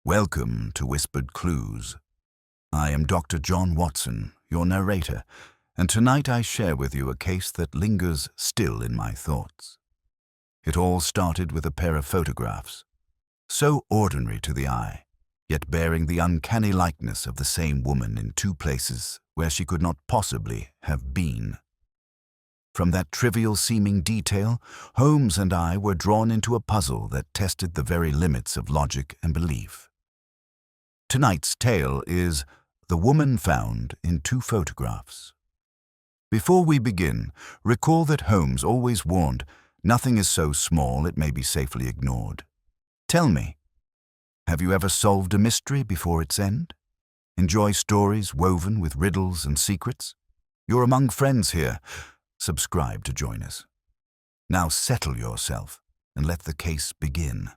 Welcome to Whispered Clues. I am Dr. John Watson, your narrator, and tonight I share with you a case that lingers still in my thoughts. It all started with a pair of photographs, so ordinary to the eye, yet bearing the uncanny likeness of the same woman in two places where she could not possibly have been. From that trivial-seeming detail, Holmes and I were drawn into a puzzle that tested the very limits of logic and belief. Tonight's tale is The Woman Found in Two Photographs. Before we begin, recall that Holmes always warned, nothing is so small it may be safely ignored. Tell me, have you ever solved a mystery before its end? Enjoy stories woven with riddles and secrets? You're among friends here. Subscribe to join us. Now settle yourself and let the case begin.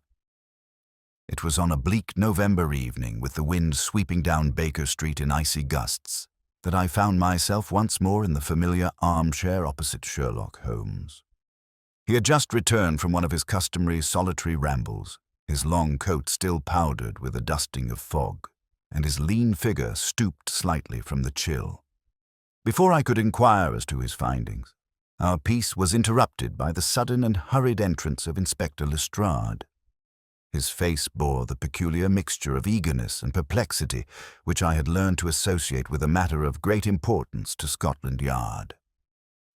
It was on a bleak November evening with the wind sweeping down Baker Street in icy gusts that I found myself once more in the familiar armchair opposite Sherlock Holmes. He had just returned from one of his customary solitary rambles, his long coat still powdered with a dusting of fog, and his lean figure stooped slightly from the chill. Before I could inquire as to his findings, our peace was interrupted by the sudden and hurried entrance of Inspector Lestrade. His face bore the peculiar mixture of eagerness and perplexity which I had learned to associate with a matter of great importance to Scotland Yard.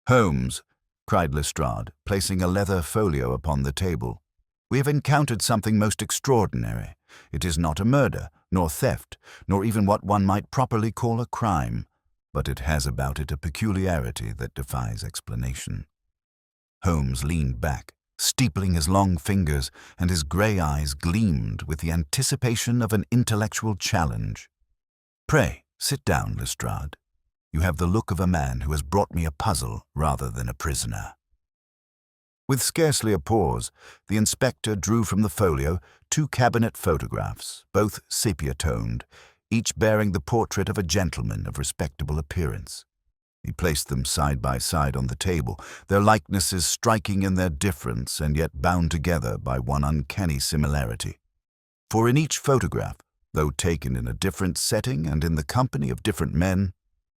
"Holmes," cried Lestrade, placing a leather folio upon the table, "we have encountered something most extraordinary. It is not a murder, nor theft, nor even what one might properly call a crime, but it has about it a peculiarity that defies explanation." Holmes leaned back, steepling his long fingers, and his grey eyes gleamed with the anticipation of an intellectual challenge. "Pray, sit down, Lestrade. You have the look of a man who has brought me a puzzle rather than a prisoner." With scarcely a pause, the inspector drew from the folio two cabinet photographs, both sepia-toned, each bearing the portrait of a gentleman of respectable appearance. He placed them side by side on the table, their likenesses striking in their difference and yet bound together by one uncanny similarity. For in each photograph, though taken in a different setting and in the company of different men,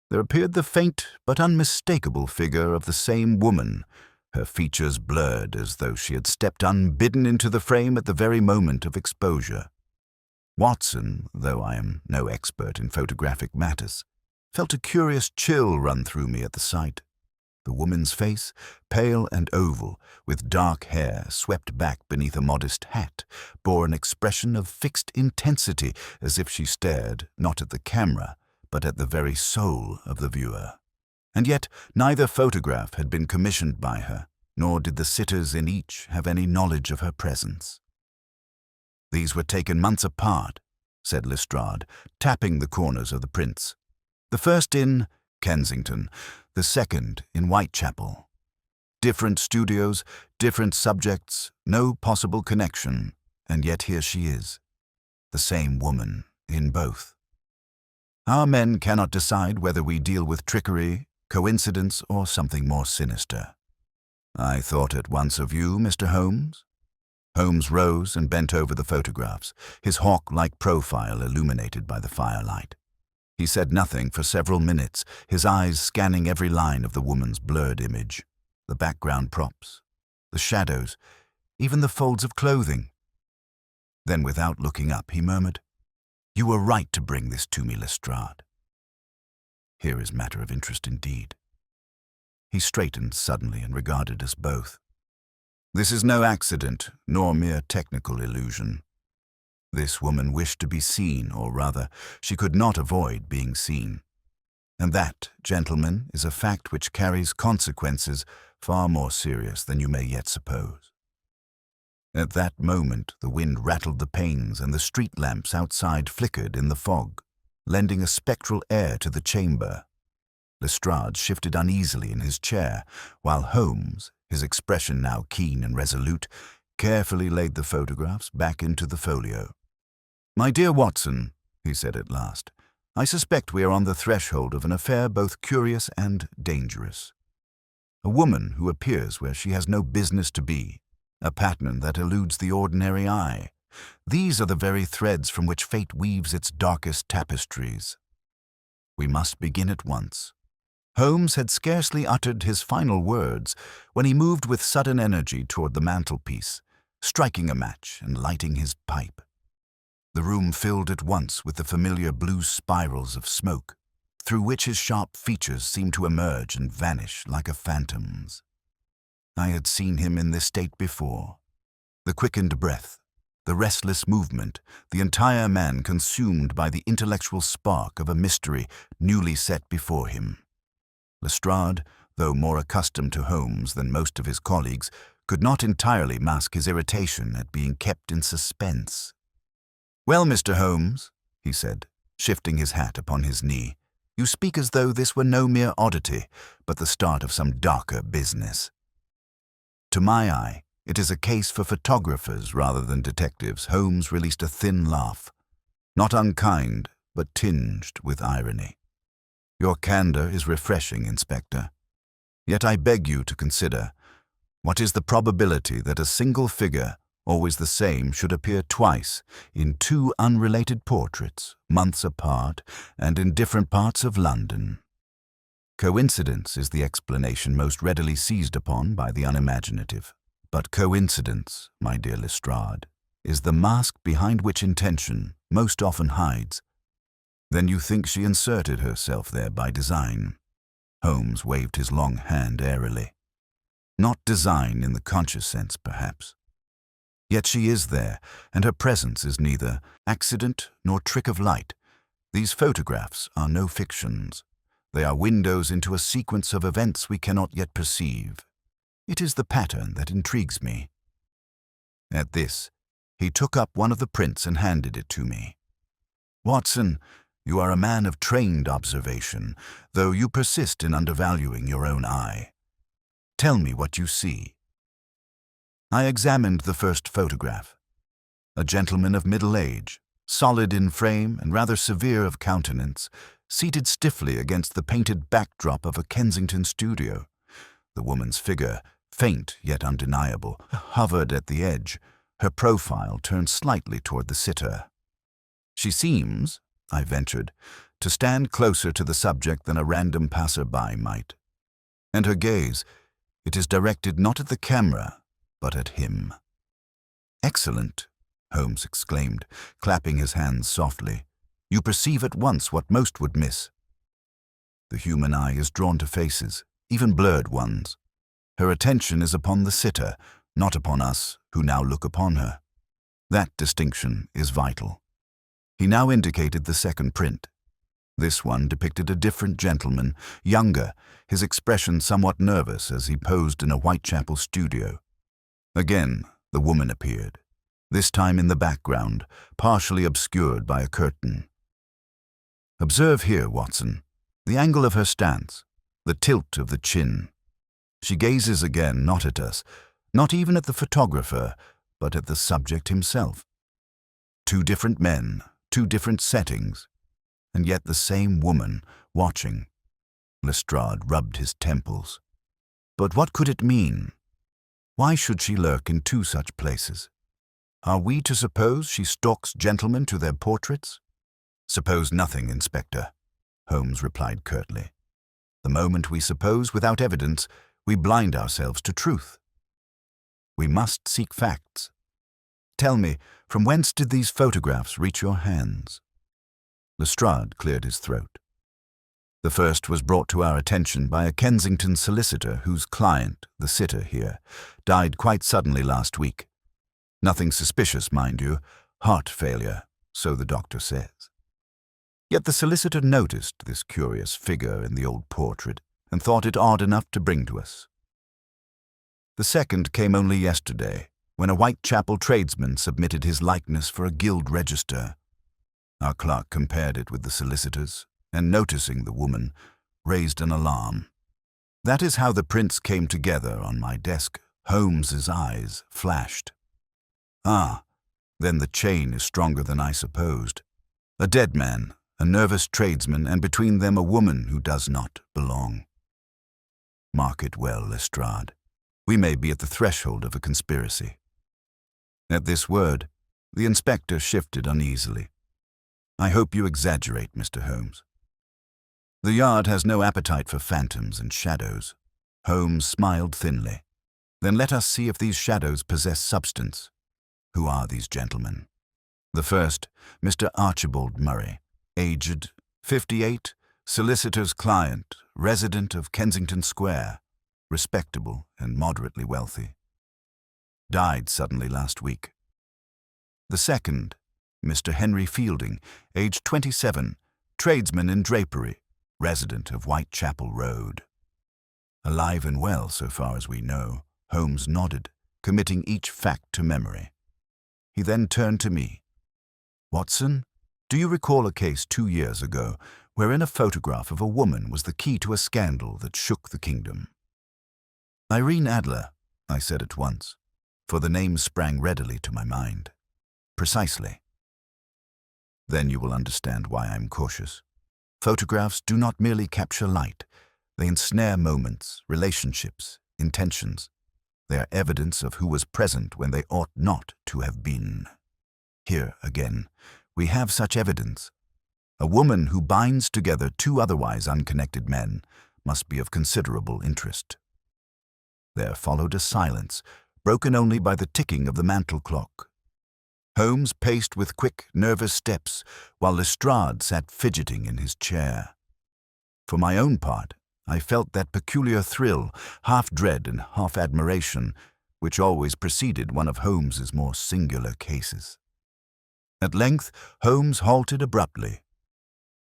there appeared the faint but unmistakable figure of the same woman, her features blurred as though she had stepped unbidden into the frame at the very moment of exposure. Watson, though I am no expert in photographic matters, felt a curious chill run through me at the sight. The woman's face, pale and oval, with dark hair swept back beneath a modest hat, bore an expression of fixed intensity as if she stared not at the camera, but at the very soul of the viewer. And yet neither photograph had been commissioned by her, nor did the sitters in each have any knowledge of her presence. "These were taken months apart," said Lestrade, tapping the corners of the prints. "The first in Kensington, the second in Whitechapel. Different studios, different subjects, no possible connection, and yet here she is, the same woman in both. Our men cannot decide whether we deal with trickery, coincidence, or something more sinister. I thought at once of you, Mr. Holmes." Holmes rose and bent over the photographs, his hawk-like profile illuminated by the firelight. He said nothing for several minutes, his eyes scanning every line of the woman's blurred image, the background props, the shadows, even the folds of clothing. Then, without looking up, he murmured, "You were right to bring this to me, Lestrade. Here is matter of interest indeed." He straightened suddenly and regarded us both. "This is no accident, nor mere technical illusion. This woman wished to be seen, or rather, she could not avoid being seen. And that, gentlemen, is a fact which carries consequences far more serious than you may yet suppose." At that moment, the wind rattled the panes and the street lamps outside flickered in the fog, lending a spectral air to the chamber. Lestrade shifted uneasily in his chair, while Holmes, his expression now keen and resolute, carefully laid the photographs back into the folio. "My dear Watson," he said at last, "I suspect we are on the threshold of an affair both curious and dangerous. A woman who appears where she has no business to be, a pattern that eludes the ordinary eye, These are the very threads from which fate weaves its darkest tapestries. We must begin at once. Holmes had scarcely uttered his final words when he moved with sudden energy toward the mantelpiece, striking a match and lighting his pipe. The room filled at once with the familiar blue spirals of smoke, through which his sharp features seemed to emerge and vanish like a phantom's. I had seen him in this state before. The quickened breath, the restless movement, the entire man consumed by the intellectual spark of a mystery newly set before him. Lestrade, though more accustomed to Holmes than most of his colleagues, could not entirely mask his irritation at being kept in suspense. "Well, Mr. Holmes," he said, shifting his hat upon his knee, "you speak as though this were no mere oddity, but the start of some darker business." To my eye, it is a case for photographers rather than detectives. Holmes released a thin laugh, not unkind, but tinged with irony. "Your candor is refreshing, Inspector. Yet I beg you to consider, what is the probability that a single figure, always the same, should appear twice in two unrelated portraits, months apart, and in different parts of London? Coincidence is the explanation most readily seized upon by the unimaginative. But coincidence, my dear Lestrade, is the mask behind which intention most often hides. Then you think she inserted herself there by design?" Holmes waved his long hand airily. "Not design in the conscious sense, perhaps. Yet she is there, and her presence is neither accident nor trick of light. These photographs are no fictions. They are windows into a sequence of events we cannot yet perceive. It is the pattern that intrigues me." At this, he took up one of the prints and handed it to me. "Watson, you are a man of trained observation, though you persist in undervaluing your own eye. Tell me what you see." I examined the first photograph. A gentleman of middle age, solid in frame and rather severe of countenance, seated stiffly against the painted backdrop of a Kensington studio. The woman's figure, faint yet undeniable, hovered at the edge, her profile turned slightly toward the sitter. "She seems," I ventured, "to stand closer to the subject than a random passer-by might. And her gaze, it is directed not at the camera, but at him." "Excellent," Holmes exclaimed, clapping his hands softly. "You perceive at once what most would miss. The human eye is drawn to faces, even blurred ones. Her attention is upon the sitter, not upon us who now look upon her. That distinction is vital." He now indicated the second print. This one depicted a different gentleman, younger, his expression somewhat nervous as he posed in a Whitechapel studio. Again, the woman appeared, this time in the background, partially obscured by a curtain. "Observe here, Watson, the angle of her stance, the tilt of the chin. She gazes again not at us, not even at the photographer, but at the subject himself. Two different men, two different settings, and yet the same woman watching." Lestrade rubbed his temples. "But what could it mean? Why should she lurk in two such places? Are we to suppose she stalks gentlemen to their portraits?" "Suppose nothing, Inspector," Holmes replied curtly. "The moment we suppose without evidence, we blind ourselves to truth. We must seek facts. Tell me, from whence did these photographs reach your hands?" Lestrade cleared his throat. "The first was brought to our attention by a Kensington solicitor whose client, the sitter here, died quite suddenly last week. Nothing suspicious, mind you. Heart failure, so the doctor says. Yet the solicitor noticed this curious figure in the old portrait and thought it odd enough to bring to us. The second came only yesterday, when a Whitechapel tradesman submitted his likeness for a guild register. Our clerk compared it with the solicitor's, and noticing the woman, raised an alarm. That is how the prints came together on my desk. Holmes's eyes flashed. "Ah, then the chain is stronger than I supposed. A dead man, a nervous tradesman, and between them a woman who does not belong. Mark it well, Lestrade. We may be at the threshold of a conspiracy." At this word, The inspector shifted uneasily. "I hope you exaggerate, Mr. Holmes." "The Yard has no appetite for phantoms and shadows." Holmes smiled thinly. "Then let us see if these shadows possess substance. Who are these gentlemen?" "The first, Mr. Archibald Murray, aged 58, solicitor's client, resident of Kensington Square, respectable and moderately wealthy. Died suddenly last week. The second, Mr. Henry Fielding, aged 27, tradesman in drapery, resident of Whitechapel Road." "Alive and well, so far as we know," Holmes nodded, committing each fact to memory. He then turned to me. "Watson, do you recall a case 2 years ago wherein a photograph of a woman was the key to a scandal that shook the kingdom?" "Irene Adler," I said at once, for the name sprang readily to my mind. "Precisely." "Then you will understand why I am cautious. Photographs do not merely capture light. They ensnare moments, relationships, intentions. They are evidence of who was present when they ought not to have been. Here, again, we have such evidence. A woman who binds together two otherwise unconnected men must be of considerable interest." There followed a silence, broken only by the ticking of the mantel clock. Holmes paced with quick, nervous steps, while Lestrade sat fidgeting in his chair. For my own part, I felt that peculiar thrill, half dread and half admiration, which always preceded one of Holmes's more singular cases. At length, Holmes halted abruptly.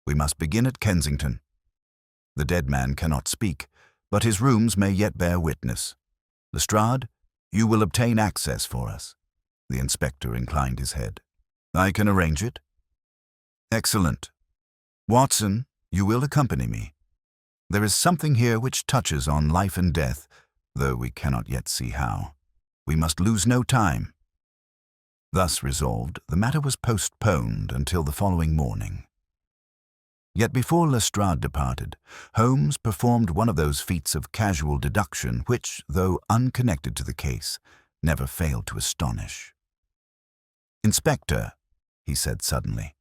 "We must begin at Kensington. The dead man cannot speak, but his rooms may yet bear witness. Lestrade, you will obtain access for us." The inspector inclined his head. "I can arrange it." "Excellent. Watson, you will accompany me. There is something here which touches on life and death, though we cannot yet see how. We must lose no time." Thus resolved, the matter was postponed until the following morning. Yet before Lestrade departed, Holmes performed one of those feats of casual deduction which, though unconnected to the case, never failed to astonish. "Inspector," he said suddenly,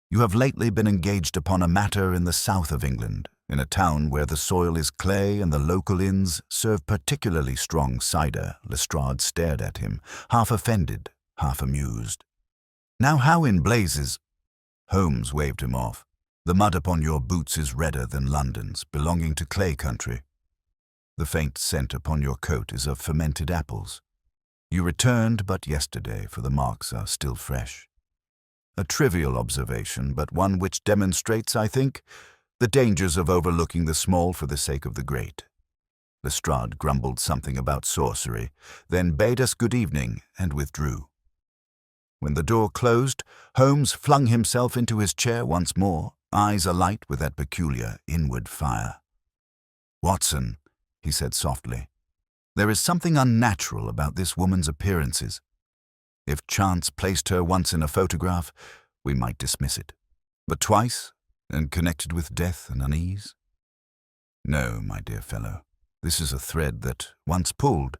"you have lately been engaged upon a matter in the south of England, in a town where the soil is clay and the local inns serve particularly strong cider." Lestrade stared at him, half offended, half amused. "Now how in blazes—" Holmes waved him off. "The mud upon your boots is redder than London's, belonging to clay country. The faint scent upon your coat is of fermented apples. You returned but yesterday, for the marks are still fresh. A trivial observation, but one which demonstrates, I think, the dangers of overlooking the small for the sake of the great." Lestrade grumbled something about sorcery, then bade us good evening and withdrew. When the door closed, Holmes flung himself into his chair once more, eyes alight with that peculiar inward fire. "Watson," he said softly, "there is something unnatural about this woman's appearances. If chance placed her once in a photograph, we might dismiss it. But twice, and connected with death and unease? No, my dear fellow, this is a thread that, once pulled,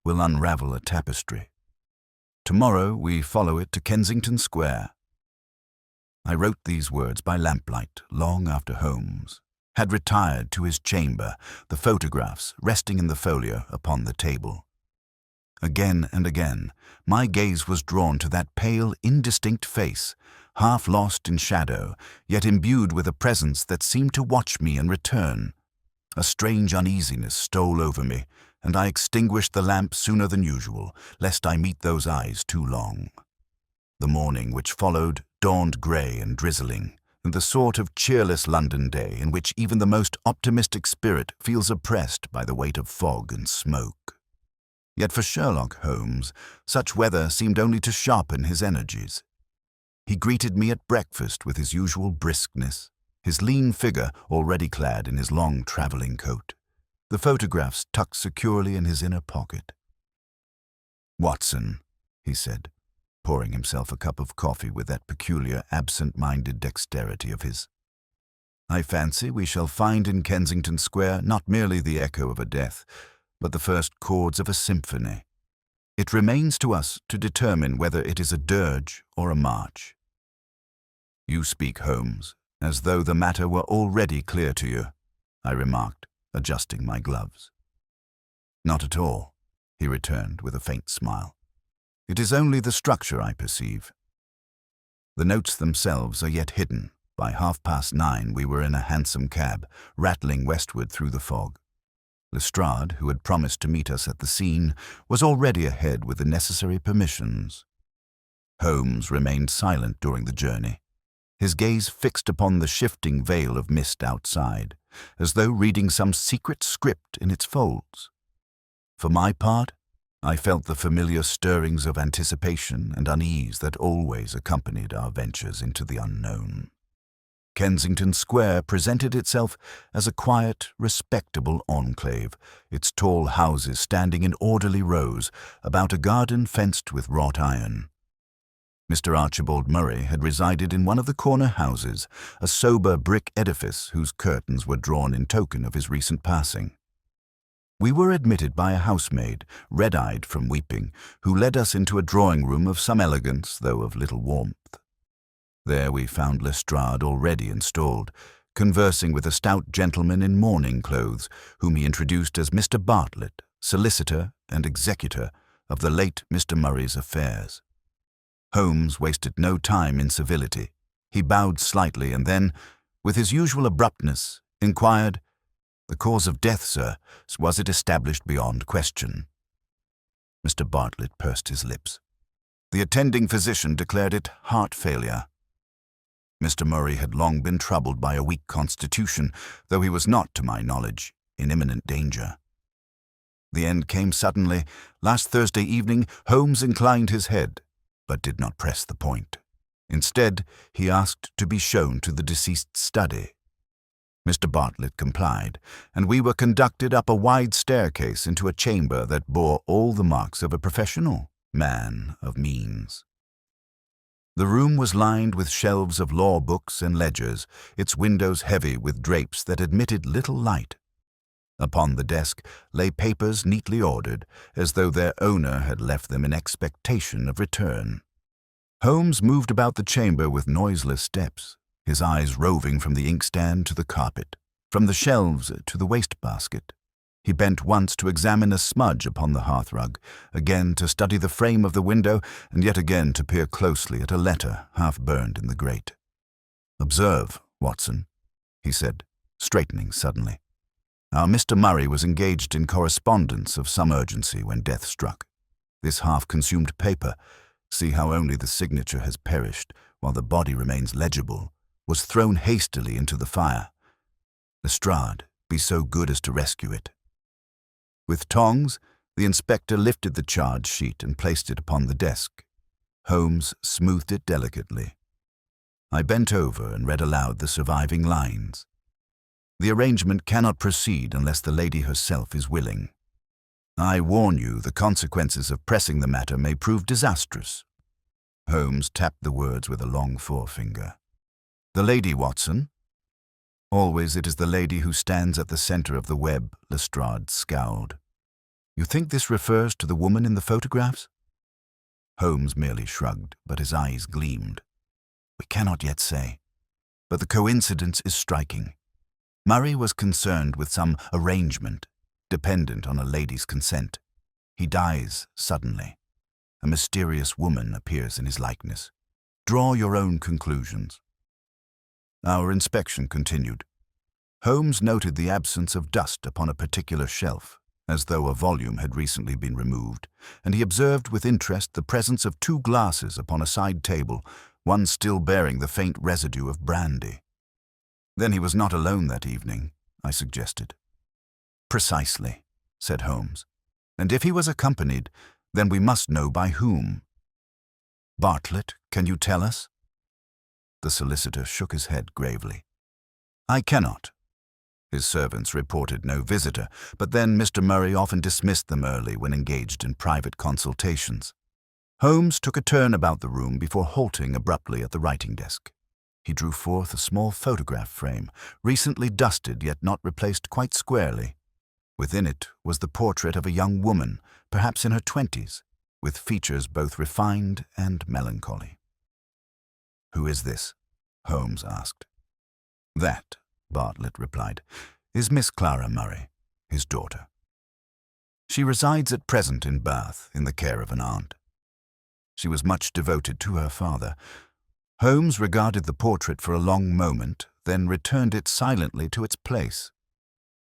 will unravel a tapestry. Tomorrow we follow it to Kensington Square." I wrote these words by lamplight long after Holmes had retired to his chamber, the photographs resting in the folio upon the table. Again and again, my gaze was drawn to that pale, indistinct face, half lost in shadow, yet imbued with a presence that seemed to watch me in return. A strange uneasiness stole over me, and I extinguished the lamp sooner than usual, lest I meet those eyes too long. The morning which followed dawned grey and drizzling, the sort of cheerless London day in which even the most optimistic spirit feels oppressed by the weight of fog and smoke. Yet for Sherlock Holmes, such weather seemed only to sharpen his energies. He greeted me at breakfast with his usual briskness, his lean figure already clad in his long travelling coat, the photographs tucked securely in his inner pocket. "Watson," he said, pouring himself a cup of coffee with that peculiar absent-minded dexterity of his, "I fancy we shall find in Kensington Square not merely the echo of a death, but the first chords of a symphony. It remains to us to determine whether it is a dirge or a march. You speak, Holmes, as though the matter were already clear to you, I remarked, adjusting my gloves. Not at all, he returned with a faint smile. It is only the structure I perceive. The notes themselves are yet hidden. By 9:30 we were in a hansom cab, rattling westward through the fog. Lestrade, who had promised to meet us at the scene, was already ahead with the necessary permissions. Holmes remained silent during the journey, his gaze fixed upon the shifting veil of mist outside, as though reading some secret script in its folds. For my part, I felt the familiar stirrings of anticipation and unease that always accompanied our ventures into the unknown. Kensington Square presented itself as a quiet, respectable enclave, its tall houses standing in orderly rows about a garden fenced with wrought iron. Mr. Archibald Murray had resided in one of the corner houses, a sober brick edifice whose curtains were drawn in token of his recent passing. We were admitted by a housemaid, red-eyed from weeping, who led us into a drawing-room of some elegance, though of little warmth. There we found Lestrade already installed, conversing with a stout gentleman in mourning clothes, whom he introduced as Mr. Bartlett, solicitor and executor of the late Mr. Murray's affairs. Holmes wasted no time in civility. He bowed slightly and then, with his usual abruptness, inquired, "The cause of death, sir, was it established beyond question?" Mr. Bartlett pursed his lips. The attending physician declared it heart failure. Mr. Murray had long been troubled by a weak constitution, though he was not, to my knowledge, in imminent danger. The end came suddenly. Last Thursday evening, Holmes inclined his head, but did not press the point. Instead, he asked to be shown to the deceased's study. Mr. Bartlett complied, and we were conducted up a wide staircase into a chamber that bore all the marks of a professional man of means. The room was lined with shelves of law books and ledgers, its windows heavy with drapes that admitted little light. Upon the desk lay papers neatly ordered, as though their owner had left them in expectation of return. Holmes moved about the chamber with noiseless steps, his eyes roving from the inkstand to the carpet, from the shelves to the wastebasket. He bent once to examine a smudge upon the hearthrug, again to study the frame of the window, and yet again to peer closely at a letter half burned in the grate. "Observe, Watson," he said, straightening suddenly. "Our Mr. Murray was engaged in correspondence of some urgency when death struck. This half-consumed paper, see how only the signature has perished, while the body remains legible, was thrown hastily into the fire. Lestrade, be so good as to rescue it." With tongs, the inspector lifted the charge sheet and placed it upon the desk. Holmes smoothed it delicately. I bent over and read aloud the surviving lines. "The arrangement cannot proceed unless the lady herself is willing. I warn you the consequences of pressing the matter may prove disastrous." Holmes tapped the words with a long forefinger. "The lady, Watson?" "Always it is the lady who stands at the center of the web," Lestrade scowled. "You think this refers to the woman in the photographs?" Holmes merely shrugged, but his eyes gleamed. "We cannot yet say, but the coincidence is striking. Murray was concerned with some arrangement, dependent on a lady's consent. He dies suddenly. A mysterious woman appears in his likeness. Draw your own conclusions." Our inspection continued. Holmes noted the absence of dust upon a particular shelf, as though a volume had recently been removed, and he observed with interest the presence of 2 glasses upon a side table, one still bearing the faint residue of brandy. "Then he was not alone that evening," I suggested. "Precisely," said Holmes. "And if he was accompanied, then we must know by whom. Bartlett, can you tell us?" The solicitor shook his head gravely. "I cannot. His servants reported no visitor, but then Mr. Murray often dismissed them early when engaged in private consultations." Holmes took a turn about the room before halting abruptly at the writing desk. He drew forth a small photograph frame, recently dusted yet not replaced quite squarely. Within it was the portrait of a young woman, perhaps in her 20s. with features both refined and melancholy. "Who is this?" Holmes asked. "That," Bartlett replied, "is Miss Clara Murray, his daughter. She resides at present in Bath in the care of an aunt. She was much devoted to her father." Holmes regarded the portrait for a long moment, then returned it silently to its place.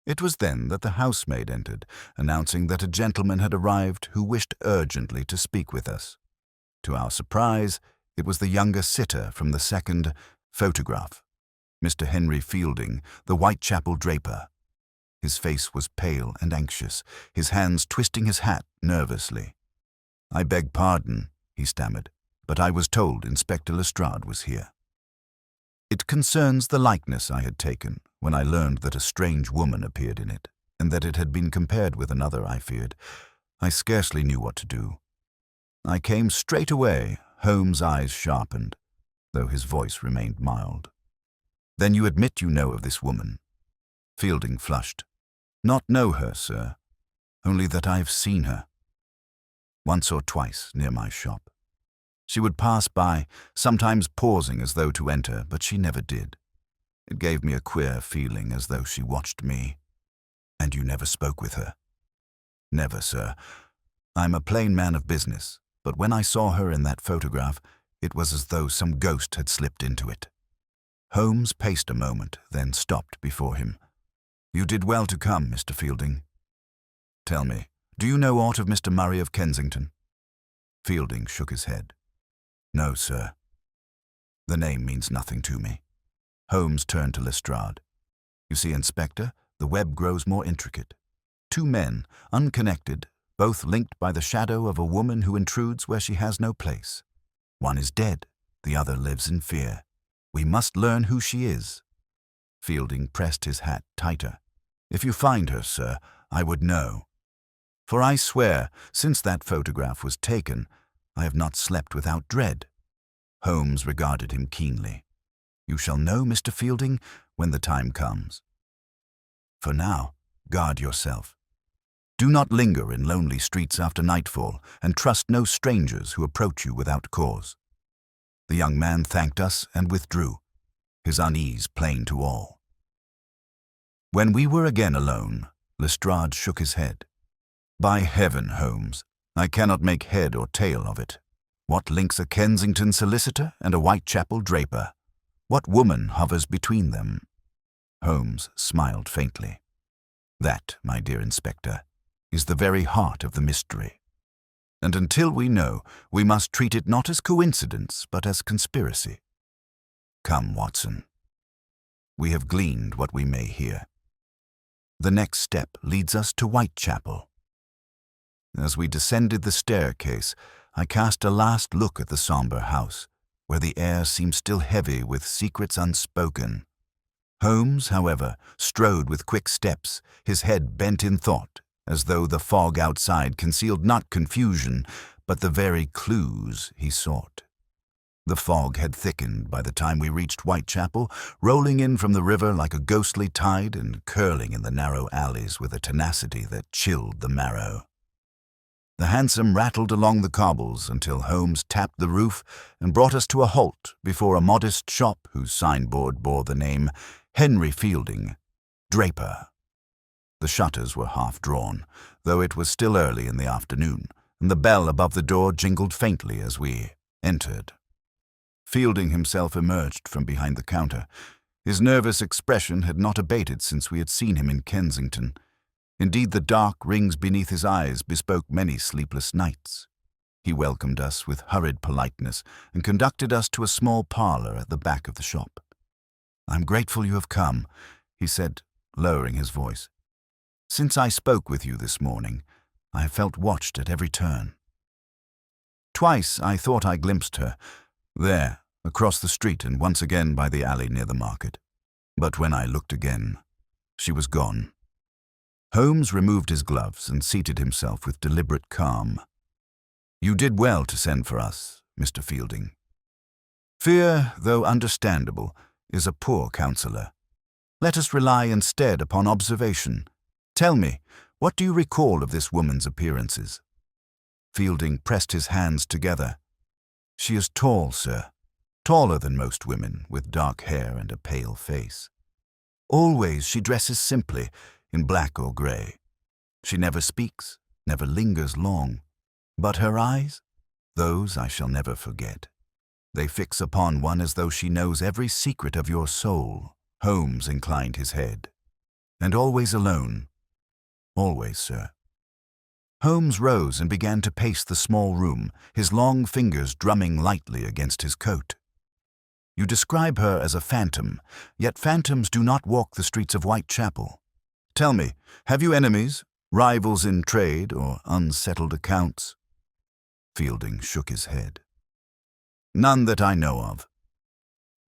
It was then that the housemaid entered, announcing that a gentleman had arrived who wished urgently to speak with us. To our surprise, it was the younger sitter from the second photograph, Mr. Henry Fielding, the Whitechapel draper. His face was pale and anxious, his hands twisting his hat nervously. "I beg pardon," he stammered, "but I was told Inspector Lestrade was here." "It concerns the likeness I had taken when I learned that a strange woman appeared in it, and that it had been compared with another I feared. I scarcely knew what to do. I came straight away." Holmes' eyes sharpened, though his voice remained mild. "Then you admit you know of this woman?" Fielding flushed. "Not know her, sir, only that I have seen her. Once or twice near my shop. She would pass by, sometimes pausing as though to enter, but she never did. It gave me a queer feeling, as though she watched me." "And you never spoke with her?" "Never, sir. I'm a plain man of business, but when I saw her in that photograph, it was as though some ghost had slipped into it." Holmes paced a moment, then stopped before him. "You did well to come, Mr. Fielding. Tell me, do you know aught of Mr. Murray of Kensington?" Fielding shook his head. "No, sir. The name means nothing to me." Holmes turned to Lestrade. "You see, Inspector, the web grows more intricate. Two men, unconnected, both linked by the shadow of a woman who intrudes where she has no place. One is dead, the other lives in fear. We must learn who she is." Fielding pressed his hat tighter. "If you find her, sir, I would know. For I swear, since that photograph was taken, I have not slept without dread." Holmes regarded him keenly. "You shall know, Mr. Fielding, when the time comes. For now, guard yourself. Do not linger in lonely streets after nightfall, and trust no strangers who approach you without cause." The young man thanked us and withdrew, his unease plain to all. When we were again alone, Lestrade shook his head. "By heaven, Holmes, I cannot make head or tail of it. What links a Kensington solicitor and a Whitechapel draper? What woman hovers between them?" Holmes smiled faintly. "That, my dear Inspector, is the very heart of the mystery. And until we know, we must treat it not as coincidence, but as conspiracy. Come, Watson. We have gleaned what we may here. The next step leads us to Whitechapel." As we descended the staircase, I cast a last look at the somber house, where the air seemed still heavy with secrets unspoken. Holmes, however, strode with quick steps, his head bent in thought, as though the fog outside concealed not confusion, but the very clues he sought. The fog had thickened by the time we reached Whitechapel, rolling in from the river like a ghostly tide and curling in the narrow alleys with a tenacity that chilled the marrow. The hansom rattled along the cobbles until Holmes tapped the roof and brought us to a halt before a modest shop whose signboard bore the name Henry Fielding, Draper. The shutters were half drawn, though it was still early in the afternoon, and the bell above the door jingled faintly as we entered. Fielding himself emerged from behind the counter. His nervous expression had not abated since we had seen him in Kensington. Indeed, the dark rings beneath his eyes bespoke many sleepless nights. He welcomed us with hurried politeness and conducted us to a small parlor at the back of the shop. "I'm grateful you have come," he said, lowering his voice. "Since I spoke with you this morning, I have felt watched at every turn. Twice I thought I glimpsed her, there, across the street and once again by the alley near the market. But when I looked again, she was gone." Holmes removed his gloves and seated himself with deliberate calm. "You did well to send for us, Mr. Fielding. Fear, though understandable, is a poor counselor. Let us rely instead upon observation. Tell me, what do you recall of this woman's appearances?" Fielding pressed his hands together. She is tall, sir. Taller than most women, with dark hair and a pale face. Always she dresses simply, in black or grey. She never speaks, never lingers long. But her eyes, those I shall never forget. They fix upon one as though she knows every secret of your soul. Holmes inclined his head. And always alone. Always, sir. Holmes rose and began to pace the small room, his long fingers drumming lightly against his coat. You describe her as a phantom, yet phantoms do not walk the streets of Whitechapel. Tell me, have you enemies, rivals in trade, or unsettled accounts? Fielding shook his head. None that I know of.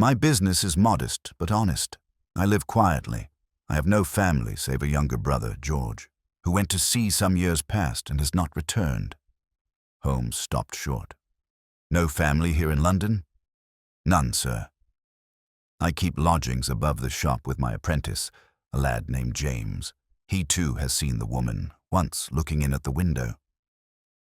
My business is modest but honest. I live quietly. I have no family save a younger brother, George, who went to sea some years past and has not returned. Holmes stopped short. No family here in London? None, sir. I keep lodgings above the shop with my apprentice, a lad named James. He too has seen the woman, once looking in at the window.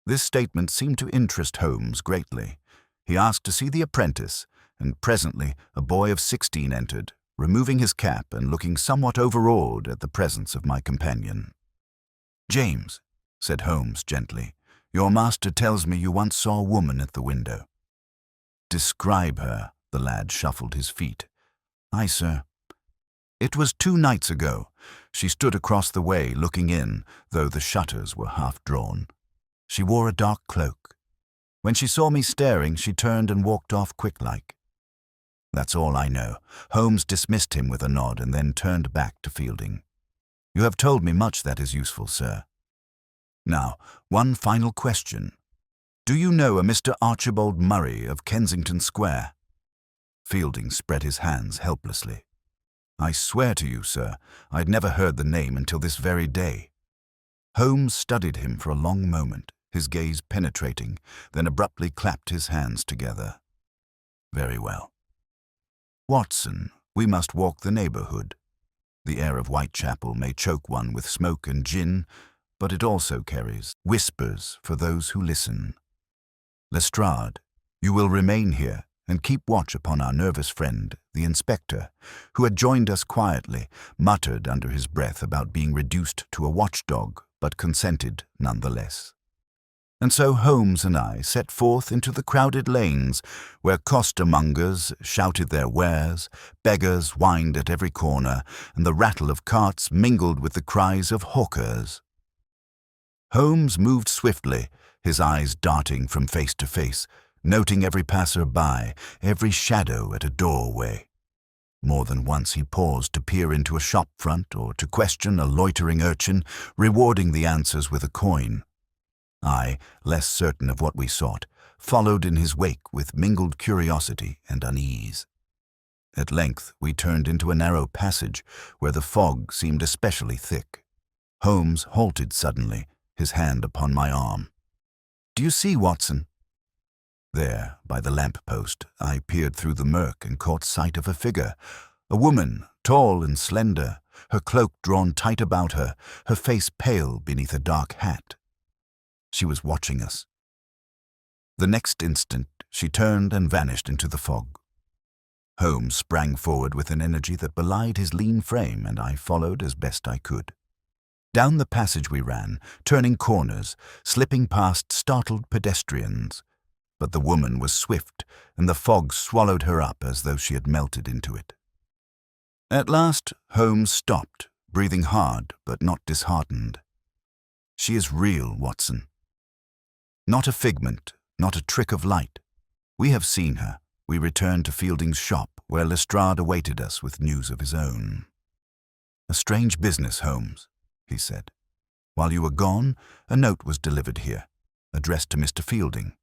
This statement seemed to interest Holmes greatly. He asked to see the apprentice, and presently a boy of 16 entered, removing his cap and looking somewhat overawed at the presence of my companion. James, said Holmes gently, your master tells me you once saw a woman at the window. Describe her, the lad shuffled his feet. Aye, sir. It was 2 nights ago. She stood across the way looking in, though the shutters were half drawn. She wore a dark cloak. When she saw me staring, she turned and walked off quick-like. That's all I know. Holmes dismissed him with a nod and then turned back to Fielding. You have told me much that is useful, sir. Now, one final question. Do you know a Mr. Archibald Murray of Kensington Square? Fielding spread his hands helplessly. I swear to you, sir, I'd never heard the name until this very day. Holmes studied him for a long moment, his gaze penetrating, then abruptly clapped his hands together. Very well. Watson, we must walk the neighbourhood. The air of Whitechapel may choke one with smoke and gin, but it also carries whispers for those who listen. Lestrade, you will remain here and keep watch upon our nervous friend, the inspector, who had joined us quietly, muttered under his breath about being reduced to a watchdog, but consented nonetheless. And so Holmes and I set forth into the crowded lanes, where costermongers shouted their wares, beggars whined at every corner, and the rattle of carts mingled with the cries of hawkers. Holmes moved swiftly, his eyes darting from face to face, noting every passer-by, every shadow at a doorway. More than once he paused to peer into a shop front or to question a loitering urchin, rewarding the answers with a coin. I, less certain of what we sought, followed in his wake with mingled curiosity and unease. At length we turned into a narrow passage where the fog seemed especially thick. Holmes halted suddenly, his hand upon my arm. Do you see, Watson? There, by the lamp-post, I peered through the murk and caught sight of a figure, a woman, tall and slender, her cloak drawn tight about her, her face pale beneath a dark hat. She was watching us. The next instant, she turned and vanished into the fog. Holmes sprang forward with an energy that belied his lean frame, and I followed as best I could. Down the passage we ran, turning corners, slipping past startled pedestrians. But the woman was swift, and the fog swallowed her up as though she had melted into it. At last, Holmes stopped, breathing hard but not disheartened. She is real, Watson. Not a figment, not a trick of light. We have seen her. We returned to Fielding's shop, where Lestrade awaited us with news of his own. A strange business, Holmes, he said. While you were gone, a note was delivered here, addressed to Mr. Fielding.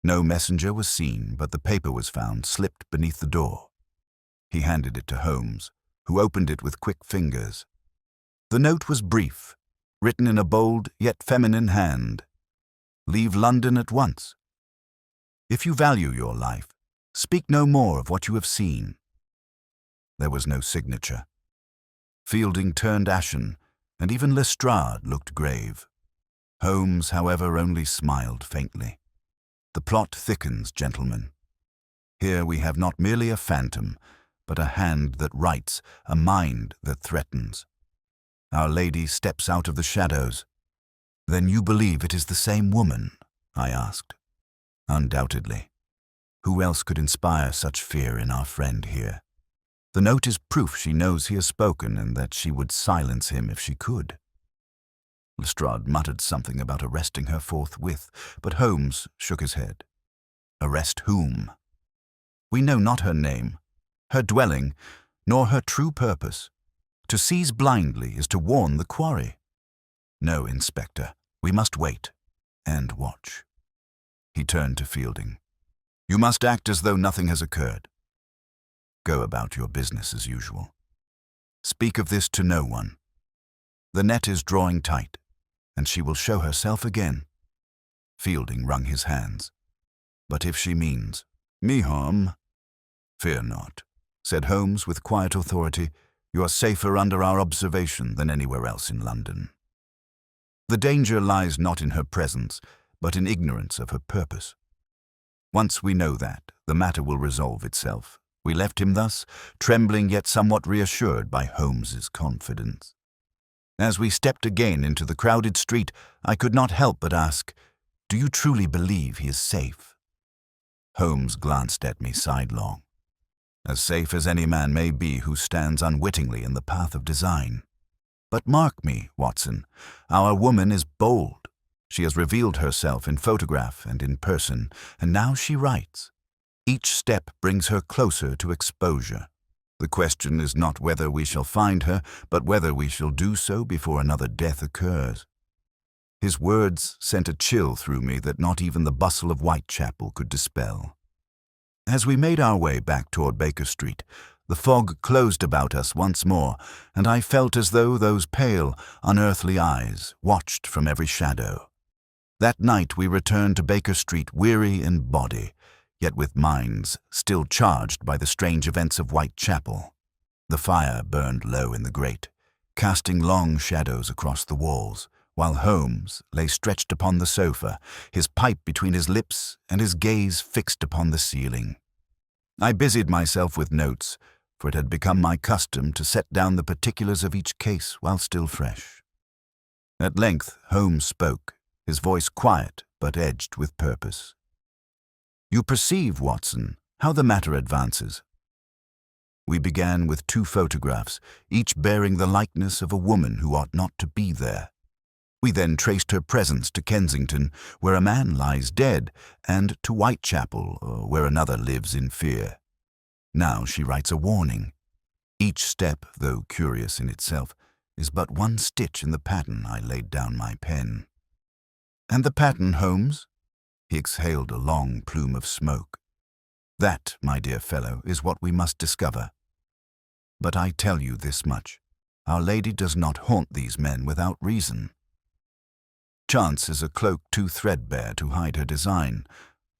No messenger was seen, but the paper was found slipped beneath the door. He handed it to Holmes, who opened it with quick fingers. The note was brief, written in a bold yet feminine hand. Leave London at once. If you value your life, speak no more of what you have seen. There was no signature. Fielding turned ashen, and even Lestrade looked grave. Holmes, however, only smiled faintly. The plot thickens, gentlemen. Here we have not merely a phantom, but a hand that writes, a mind that threatens. Our lady steps out of the shadows. "Then you believe it is the same woman?" I asked. "Undoubtedly. Who else could inspire such fear in our friend here? The note is proof she knows he has spoken and that she would silence him if she could." Lestrade muttered something about arresting her forthwith, but Holmes shook his head. "Arrest whom?" "We know not her name, her dwelling, nor her true purpose. To seize blindly is to warn the quarry. No, Inspector, we must wait and watch." He turned to Fielding. "You must act as though nothing has occurred. Go about your business as usual. Speak of this to no one. The net is drawing tight, and she will show herself again." Fielding wrung his hands. "But if she means me harm—" "Fear not," said Holmes with quiet authority. "You are safer under our observation than anywhere else in London. The danger lies not in her presence, but in ignorance of her purpose. Once we know that, the matter will resolve itself." We left him thus, trembling yet somewhat reassured by Holmes's confidence. As we stepped again into the crowded street, I could not help but ask, "Do you truly believe he is safe?" Holmes glanced at me sidelong. "As safe as any man may be who stands unwittingly in the path of design. But mark me, Watson, our woman is bold. She has revealed herself in photograph and in person, and now she writes. Each step brings her closer to exposure. The question is not whether we shall find her, but whether we shall do so before another death occurs." His words sent a chill through me that not even the bustle of Whitechapel could dispel. As we made our way back toward Baker Street, the fog closed about us once more, and I felt as though those pale, unearthly eyes watched from every shadow. That night we returned to Baker Street weary in body, yet with minds still charged by the strange events of Whitechapel. The fire burned low in the grate, casting long shadows across the walls, while Holmes lay stretched upon the sofa, his pipe between his lips and his gaze fixed upon the ceiling. I busied myself with notes, for it had become my custom to set down the particulars of each case while still fresh. At length Holmes spoke, his voice quiet but edged with purpose. "You perceive, Watson, how the matter advances. We began with 2 photographs, each bearing the likeness of a woman who ought not to be there. We then traced her presence to Kensington, where a man lies dead, and to Whitechapel, where another lives in fear. Now she writes a warning. Each step, though curious in itself, is but one stitch in the pattern I laid down my pen." "And the pattern, Holmes?" He exhaled a long plume of smoke. "That, my dear fellow, is what we must discover. But I tell you this much. Our Lady does not haunt these men without reason. Chance is a cloak too threadbare to hide her design."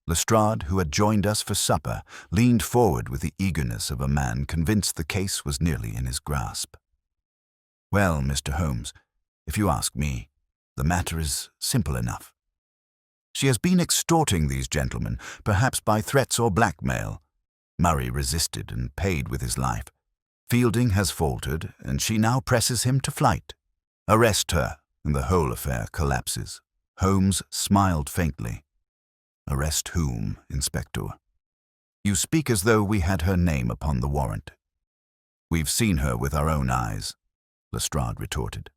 Lestrade, who had joined us for supper, leaned forward with the eagerness of a man convinced the case was nearly in his grasp. "Well, Mr. Holmes, if you ask me, the matter is simple enough. She has been extorting these gentlemen, perhaps by threats or blackmail. Murray resisted and paid with his life. Fielding has faltered, and she now presses him to flight. Arrest her, and the whole affair collapses." Holmes smiled faintly. "Arrest whom, Inspector?" "You speak as though we had her name upon the warrant." "We've seen her with our own eyes," Lestrade retorted.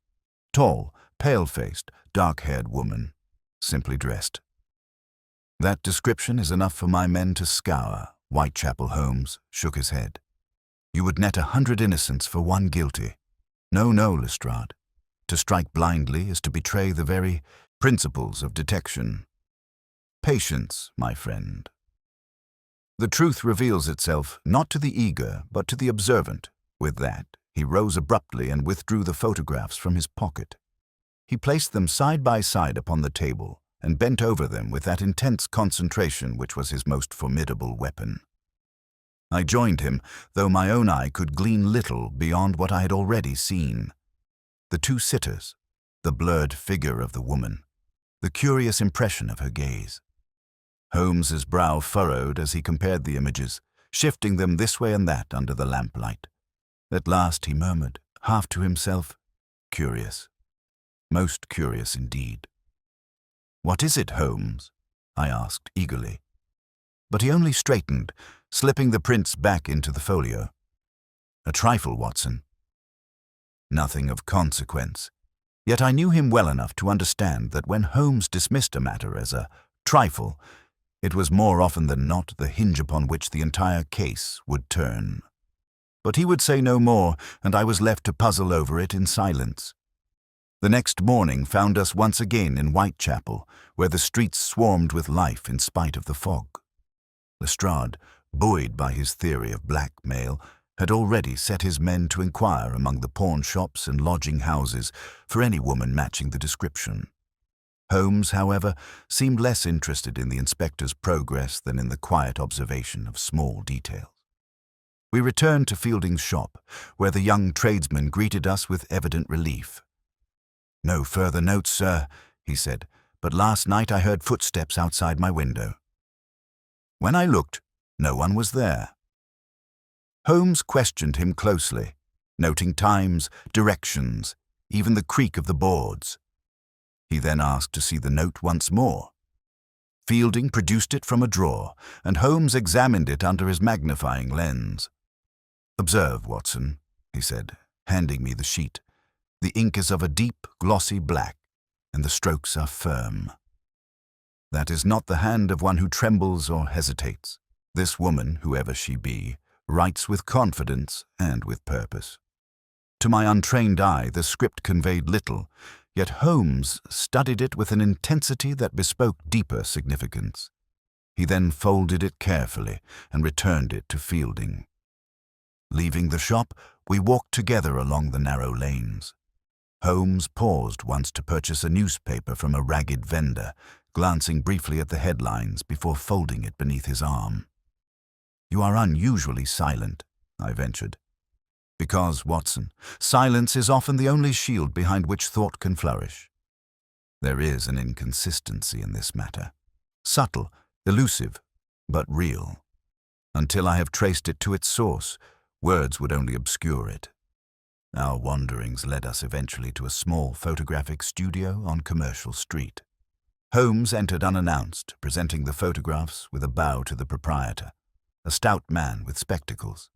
"Tall, pale-faced, dark-haired woman, simply dressed." "That description is enough for my men to scour." Whitechapel Holmes shook his head. "You would net 100 innocents for one guilty. No, Lestrade. To strike blindly is to betray the very principles of detection. Patience, my friend. The truth reveals itself not to the eager, but to the observant." With that, he rose abruptly and withdrew the photographs from his pocket. He placed them side by side upon the table and bent over them with that intense concentration which was his most formidable weapon. I joined him, though my own eye could glean little beyond what I had already seen. The 2 sitters, the blurred figure of the woman, the curious impression of her gaze. Holmes's brow furrowed as he compared the images, shifting them this way and that under the lamplight. At last he murmured, half to himself, "Curious. Most curious indeed." "What is it, Holmes?" I asked eagerly. But he only straightened, slipping the prints back into the folio. "A trifle, Watson." Nothing of consequence. Yet I knew him well enough to understand that when Holmes dismissed a matter as a trifle, it was more often than not the hinge upon which the entire case would turn. But he would say no more, and I was left to puzzle over it in silence. The next morning found us once again in Whitechapel, where the streets swarmed with life in spite of the fog. Lestrade, buoyed by his theory of blackmail, had already set his men to inquire among the pawn shops and lodging houses for any woman matching the description. Holmes, however, seemed less interested in the inspector's progress than in the quiet observation of small details. We returned to Fielding's shop, where the young tradesman greeted us with evident relief. "No further notes, sir," he said, "but last night I heard footsteps outside my window." When I looked, no one was there. Holmes questioned him closely, noting times, directions, even the creak of the boards. He then asked to see the note once more. Fielding produced it from a drawer, and Holmes examined it under his magnifying lens. "Observe, Watson," he said, handing me the sheet. "The ink is of a deep, glossy black, and the strokes are firm. That is not the hand of one who trembles or hesitates. This woman, whoever she be, writes with confidence and with purpose." To my untrained eye, the script conveyed little, yet Holmes studied it with an intensity that bespoke deeper significance. He then folded it carefully and returned it to Fielding. Leaving the shop, we walked together along the narrow lanes. Holmes paused once to purchase a newspaper from a ragged vendor, glancing briefly at the headlines before folding it beneath his arm. "You are unusually silent," I ventured. "Because, Watson, silence is often the only shield behind which thought can flourish. There is an inconsistency in this matter. Subtle, elusive, but real. Until I have traced it to its source, words would only obscure it. Our wanderings led us eventually to a small photographic studio on Commercial Street. Holmes entered unannounced, presenting the photographs with a bow to the proprietor, a stout man with spectacles.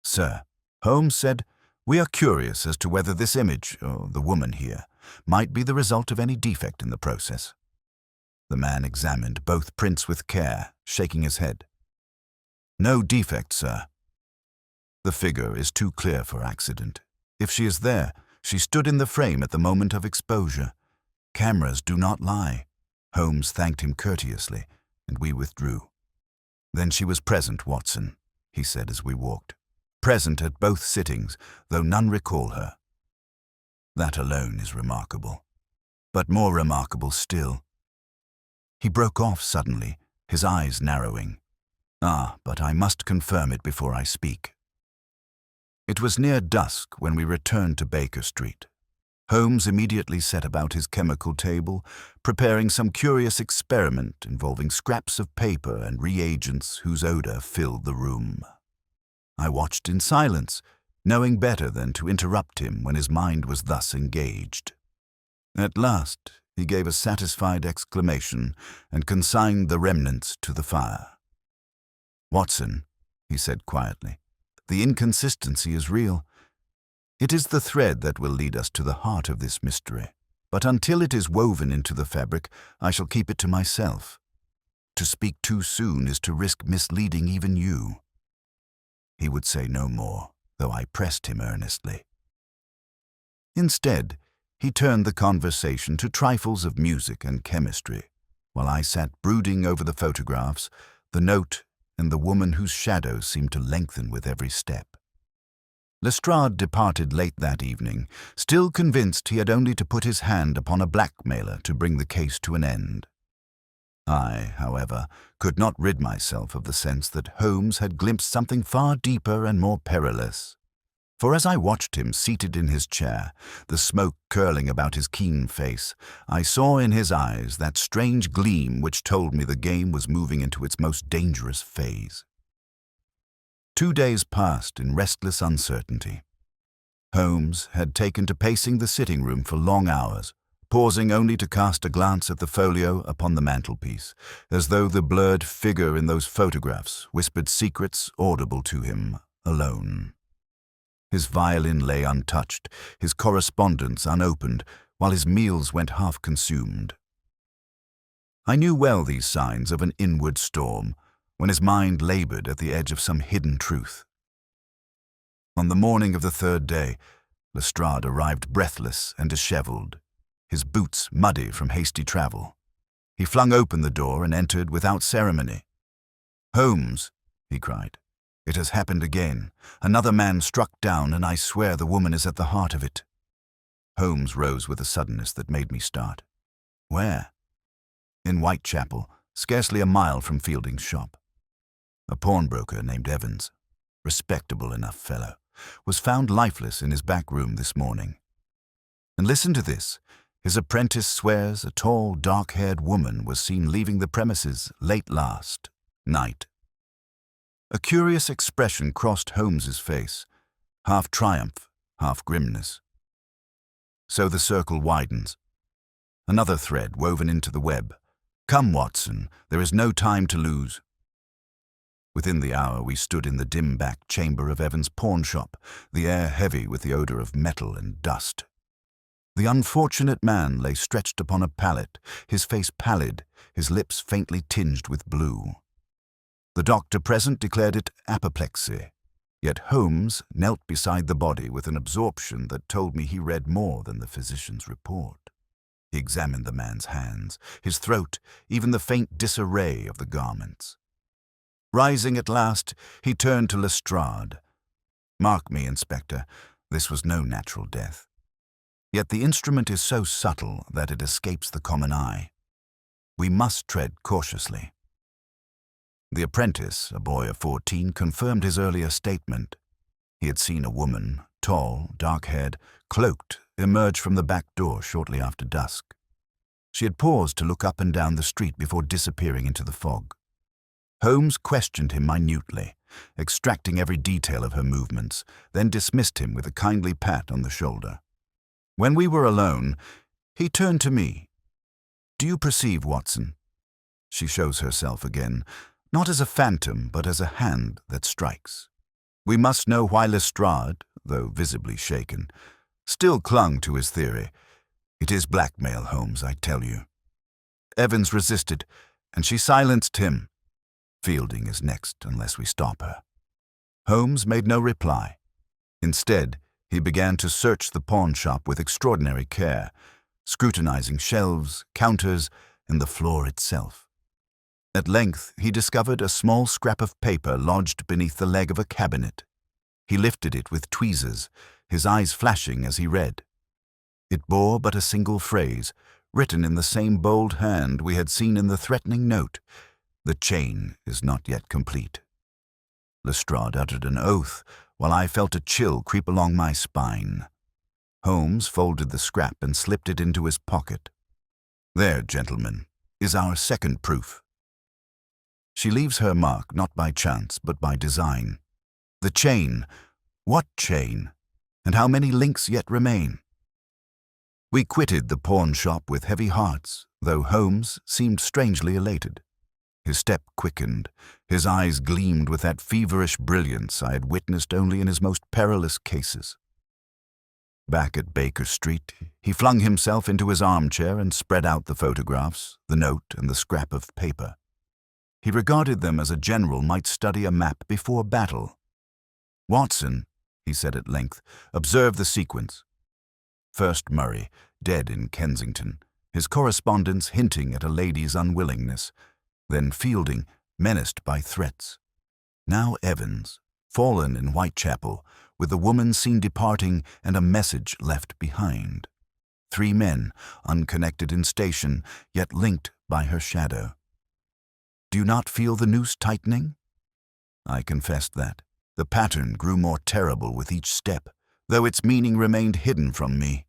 "Sir," Holmes said, "we are curious as to whether this image, or the woman here, might be the result of any defect in the process." The man examined both prints with care, shaking his head. "No defect, sir. The figure is too clear for accident. If she is there, she stood in the frame at the moment of exposure. Cameras do not lie." Holmes thanked him courteously, and we withdrew. "Then she was present, Watson," he said as we walked. "Present at both sittings, though none recall her. That alone is remarkable. But more remarkable still." He broke off suddenly, his eyes narrowing. But I must confirm it before I speak." It was near dusk when we returned to Baker Street. Holmes immediately set about his chemical table, preparing some curious experiment involving scraps of paper and reagents whose odor filled the room. I watched in silence, knowing better than to interrupt him when his mind was thus engaged. At last, he gave a satisfied exclamation and consigned the remnants to the fire. "Watson," he said quietly, "the inconsistency is real. It is the thread that will lead us to the heart of this mystery, but until it is woven into the fabric, I shall keep it to myself. To speak too soon is to risk misleading even you." He would say no more, though I pressed him earnestly. Instead, he turned the conversation to trifles of music and chemistry, while I sat brooding over the photographs, the note, and the woman whose shadow seemed to lengthen with every step. Lestrade departed late that evening, still convinced he had only to put his hand upon a blackmailer to bring the case to an end. I, however, could not rid myself of the sense that Holmes had glimpsed something far deeper and more perilous. For as I watched him seated in his chair, the smoke curling about his keen face, I saw in his eyes that strange gleam which told me the game was moving into its most dangerous phase. 2 days passed in restless uncertainty. Holmes had taken to pacing the sitting room for long hours, pausing only to cast a glance at the folio upon the mantelpiece, as though the blurred figure in those photographs whispered secrets audible to him alone. His violin lay untouched, his correspondence unopened, while his meals went half-consumed. I knew well these signs of an inward storm, when his mind labored at the edge of some hidden truth. On the morning of the 3rd day, Lestrade arrived breathless and disheveled, his boots muddy from hasty travel. He flung open the door and entered without ceremony. "Holmes," he cried, "it has happened again. Another man struck down, and I swear the woman is at the heart of it." Holmes rose with a suddenness that made me start. "Where?" "In Whitechapel, scarcely a mile from Fielding's shop. A pawnbroker named Evans, respectable enough fellow, was found lifeless in his back room this morning. And listen to this. His apprentice swears a tall, dark-haired woman was seen leaving the premises late last night." A curious expression crossed Holmes's face, half triumph, half grimness. So the circle widens. Another thread woven into the web. "Come, Watson, there is no time to lose." Within the hour we stood in the dim back chamber of Evans' pawn shop, the air heavy with the odor of metal and dust. The unfortunate man lay stretched upon a pallet, his face pallid, his lips faintly tinged with blue. The doctor present declared it apoplexy, yet Holmes knelt beside the body with an absorption that told me he read more than the physician's report. He examined the man's hands, his throat, even the faint disarray of the garments. Rising at last, he turned to Lestrade. "Mark me, Inspector, this was no natural death. Yet the instrument is so subtle that it escapes the common eye. We must tread cautiously." The apprentice, a boy of 14, confirmed his earlier statement. He had seen a woman, tall, dark-haired, cloaked, emerge from the back door shortly after dusk. She had paused to look up and down the street before disappearing into the fog. Holmes questioned him minutely, extracting every detail of her movements, then dismissed him with a kindly pat on the shoulder. When we were alone, he turned to me. "Do you perceive, Watson? She shows herself again, not as a phantom, but as a hand that strikes." We must know why Lestrade, though visibly shaken, still clung to his theory. "It is blackmail, Holmes, I tell you." Evans resisted, and she silenced him. "Fielding is next unless we stop her." Holmes made no reply. Instead, he began to search the pawn shop with extraordinary care, scrutinizing shelves, counters, and the floor itself. At length, he discovered a small scrap of paper lodged beneath the leg of a cabinet. He lifted it with tweezers, his eyes flashing as he read. It bore but a single phrase, written in the same bold hand we had seen in the threatening note. "The chain is not yet complete." Lestrade uttered an oath, while I felt a chill creep along my spine. Holmes folded the scrap and slipped it into his pocket. "There, gentlemen, is our second proof. She leaves her mark not by chance, but by design. The chain. What chain? And how many links yet remain?" We quitted the pawn shop with heavy hearts, though Holmes seemed strangely elated. His step quickened, his eyes gleamed with that feverish brilliance I had witnessed only in his most perilous cases. Back at Baker Street, he flung himself into his armchair and spread out the photographs, the note, and the scrap of paper. He regarded them as a general might study a map before battle. "Watson," he said at length, "observe the sequence. First Murray, dead in Kensington, his correspondence hinting at a lady's unwillingness. Then Fielding, menaced by threats. Now Evans, fallen in Whitechapel, with the woman seen departing and a message left behind. 3 men, unconnected in station, yet linked by her shadow. Do you not feel the noose tightening?" I confessed that. The pattern grew more terrible with each step. though its meaning remained hidden from me.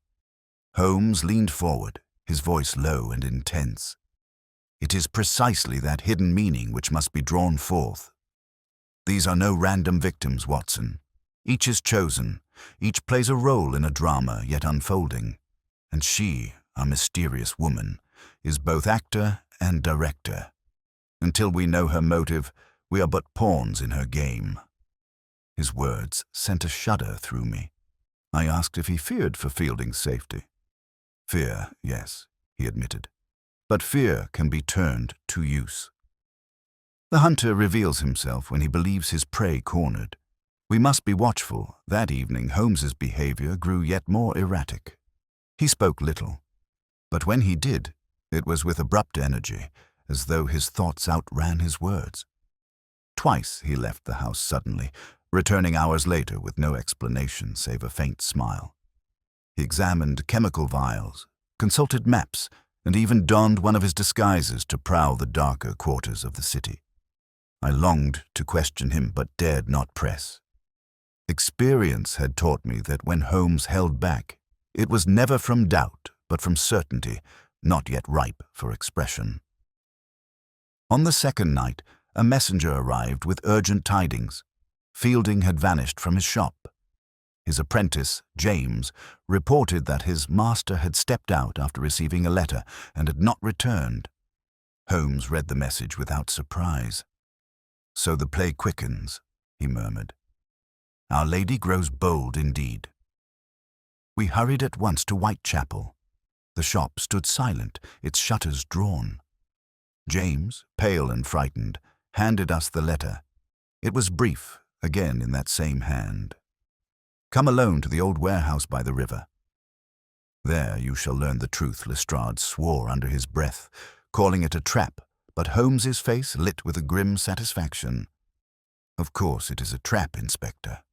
Holmes leaned forward, his voice low and intense. It is precisely that hidden meaning which must be drawn forth. These are no random victims, Watson. Each is chosen, each plays a role in a drama yet unfolding. And she, our mysterious woman, is both actor and director. Until we know her motive, we are but pawns in her game. His words sent a shudder through me. I asked if he feared for Fielding's safety. Fear, yes, he admitted. But fear can be turned to use. The hunter reveals himself when he believes his prey cornered. We must be watchful. That evening, Holmes's behavior grew yet more erratic. He spoke little, but when he did, it was with abrupt energy, as though his thoughts outran his words. Twice he left the house suddenly, returning hours later with no explanation save a faint smile. He examined chemical vials, consulted maps, and even donned one of his disguises to prowl the darker quarters of the city. I longed to question him but dared not press. Experience had taught me that when Holmes held back, it was never from doubt but from certainty, not yet ripe for expression. On the second night, a messenger arrived with urgent tidings. Fielding had vanished from his shop. His apprentice, James, reported that his master had stepped out after receiving a letter and had not returned. Holmes read the message without surprise. "So the play quickens," he murmured. "Our Lady grows bold indeed." We hurried at once to Whitechapel. The shop stood silent, its shutters drawn. James, pale and frightened, handed us the letter. It was brief, again in that same hand. "Come alone to the old warehouse by the river. There you shall learn the truth." Lestrade swore under his breath, calling it a trap, but Holmes's face lit with a grim satisfaction. "Of course it is a trap, Inspector."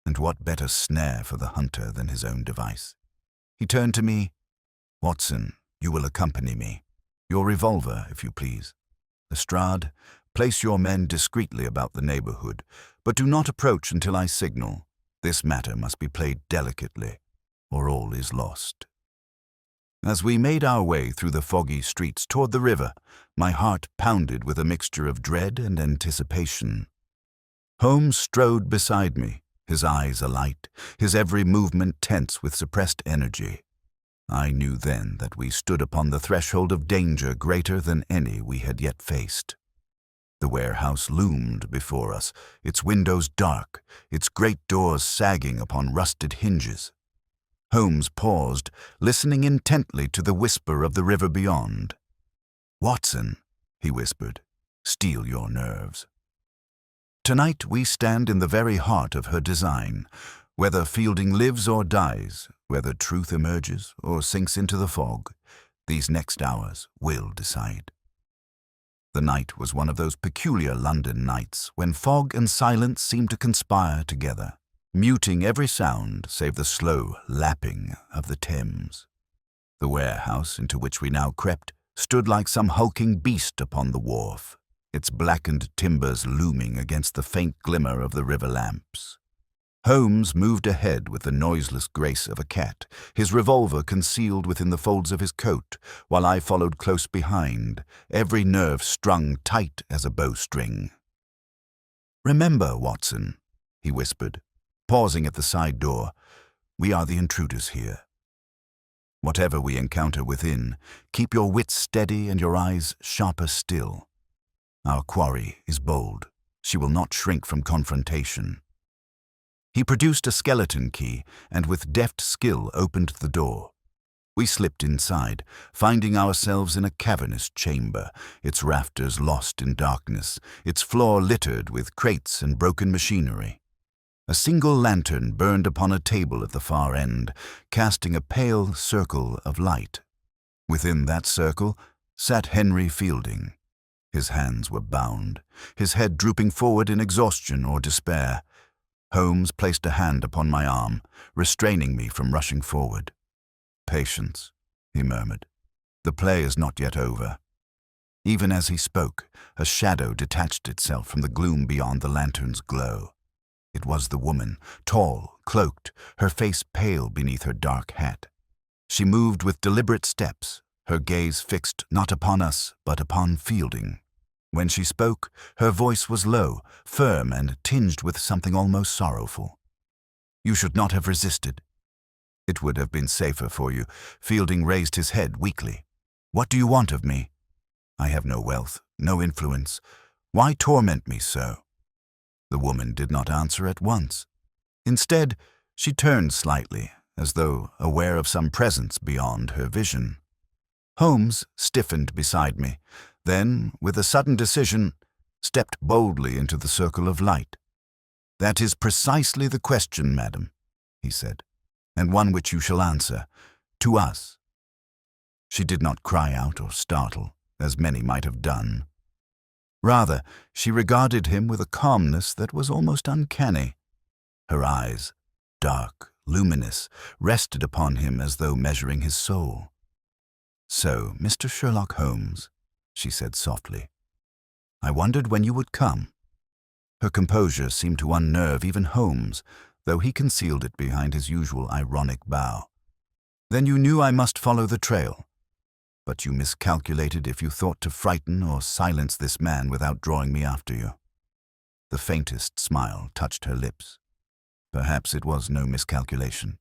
And what better snare for the hunter than his own device? He turned to me. "Watson, you will accompany me. Your revolver, if you please. Lestrade, place your men discreetly about the neighborhood, but do not approach until I signal. This matter must be played delicately, or all is lost." As we made our way through the foggy streets toward the river, my heart pounded with a mixture of dread and anticipation. Holmes strode beside me, his eyes alight, his every movement tense with suppressed energy. I knew then that we stood upon the threshold of danger greater than any we had yet faced. The warehouse loomed before us, its windows dark, its great doors sagging upon rusted hinges. Holmes paused, listening intently to the whisper of the river beyond. "Watson," he whispered, "steel your nerves. Tonight we stand in the very heart of her design. Whether Fielding lives or dies, whether truth emerges or sinks into the fog, these next hours will decide." The night was one of those peculiar London nights when fog and silence seem to conspire together, muting every sound save the slow lapping of the Thames. The warehouse into which we now crept stood like some hulking beast upon the wharf, its blackened timbers looming against the faint glimmer of the river lamps. Holmes moved ahead with the noiseless grace of a cat, his revolver concealed within the folds of his coat, while I followed close behind, every nerve strung tight as a bowstring. "Remember, Watson," he whispered, pausing at the side door, "we are the intruders here. Whatever we encounter within, keep your wits steady and your eyes sharper still. Our quarry is bold. She will not shrink from confrontation." He produced a skeleton key and with deft skill opened the door. We slipped inside, finding ourselves in a cavernous chamber, its rafters lost in darkness, its floor littered with crates and broken machinery. A single lantern burned upon a table at the far end, casting a pale circle of light. Within that circle sat Henry Fielding. His hands were bound, his head drooping forward in exhaustion or despair. Holmes placed a hand upon my arm, restraining me from rushing forward. "Patience," he murmured. "The play is not yet over." Even as he spoke, a shadow detached itself from the gloom beyond the lantern's glow. It was the woman, tall, cloaked, her face pale beneath her dark hat. She moved with deliberate steps, her gaze fixed not upon us, but upon Fielding. When she spoke, her voice was low, firm, and tinged with something almost sorrowful. "You should not have resisted. It would have been safer for you." Fielding raised his head weakly. "What do you want of me? I have no wealth, no influence. Why torment me so?" The woman did not answer at once. Instead, she turned slightly, as though aware of some presence beyond her vision. Holmes stiffened beside me, then, with a sudden decision, stepped boldly into the circle of light. "That is precisely the question, madam," he said, "and one which you shall answer, to us." She did not cry out or startle, as many might have done. Rather, she regarded him with a calmness that was almost uncanny. Her eyes, dark, luminous, rested upon him as though measuring his soul. "So, Mr. Sherlock Holmes," she said softly, "I wondered when you would come." Her composure seemed to unnerve even Holmes, though he concealed it behind his usual ironic bow. "Then you knew I must follow the trail. But you miscalculated if you thought to frighten or silence this man without drawing me after you." The faintest smile touched her lips. Perhaps it was no miscalculation.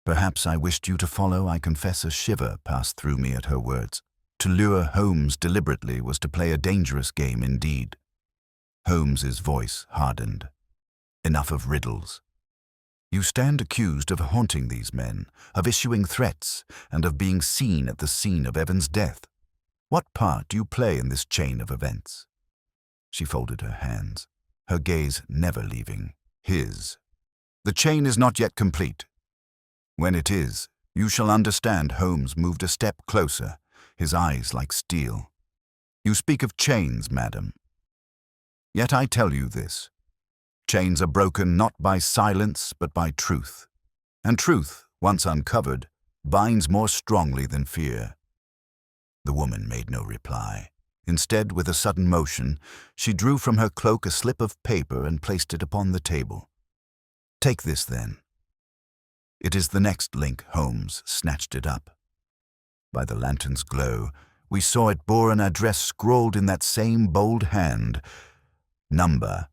"Perhaps I wished you to follow." I confess a shiver passed through me at her words. To lure Holmes deliberately was to play a dangerous game indeed. Holmes's voice hardened. "Enough of riddles. You stand accused of haunting these men, of issuing threats, and of being seen at the scene of Evan's death. What part do you play in this chain of events?" She folded her hands, her gaze never leaving his. "The chain is not yet complete. When it is, you shall understand." Holmes moved a step closer, his eyes like steel. "You speak of chains, madam. Yet I tell you this. Chains are broken not by silence, but by truth. And truth, once uncovered, binds more strongly than fear." The woman made no reply. Instead, with a sudden motion, she drew from her cloak a slip of paper and placed it upon the table. "Take this, then. It is the next link." Holmes snatched it up. By the lantern's glow, we saw it bore an address scrawled in that same bold hand. Number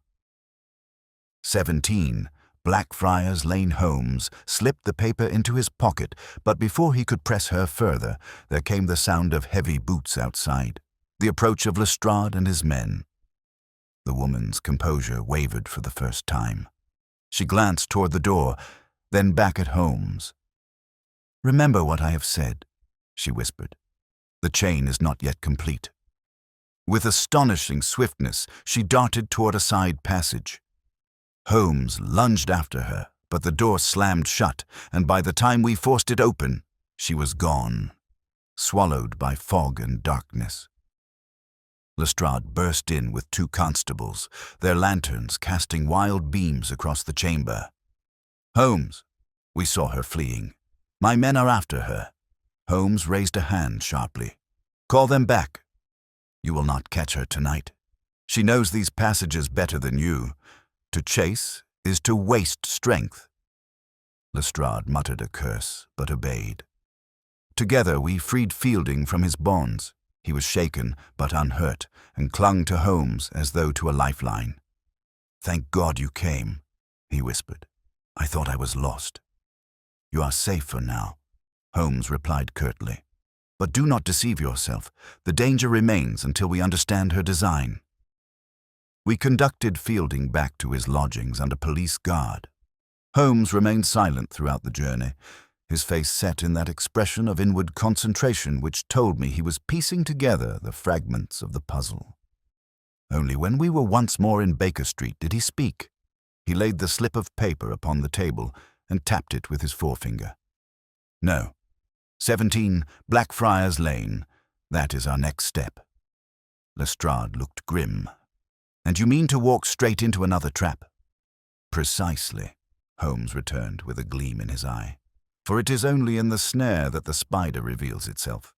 17, Blackfriars Lane. Holmes slipped the paper into his pocket, but before he could press her further, there came the sound of heavy boots outside, the approach of Lestrade and his men. The woman's composure wavered for the first time. She glanced toward the door, then back at Holmes. "Remember what I have said," she whispered. "The chain is not yet complete." With astonishing swiftness, she darted toward a side passage. Holmes lunged after her, but the door slammed shut, and by the time we forced it open, she was gone, swallowed by fog and darkness. Lestrade burst in with 2 constables, their lanterns casting wild beams across the chamber. "Holmes!" We saw her fleeing. "My men are after her." Holmes raised a hand sharply. "Call them back. You will not catch her tonight. She knows these passages better than you. To chase is to waste strength." Lestrade muttered a curse, but obeyed. Together we freed Fielding from his bonds. He was shaken, but unhurt, and clung to Holmes as though to a lifeline. "Thank God you came," he whispered. "I thought I was lost." "You are safe for now," Holmes replied curtly. "But do not deceive yourself. The danger remains until we understand her design." We conducted Fielding back to his lodgings under police guard. Holmes remained silent throughout the journey, his face set in that expression of inward concentration which told me he was piecing together the fragments of the puzzle. Only when we were once more in Baker Street did he speak. He laid the slip of paper upon the table and tapped it with his forefinger. "No. 17, Blackfriars Lane. That is our next step." Lestrade looked grim. "And you mean to walk straight into another trap?" "Precisely," Holmes returned with a gleam in his eye. "For it is only in the snare that the spider reveals itself."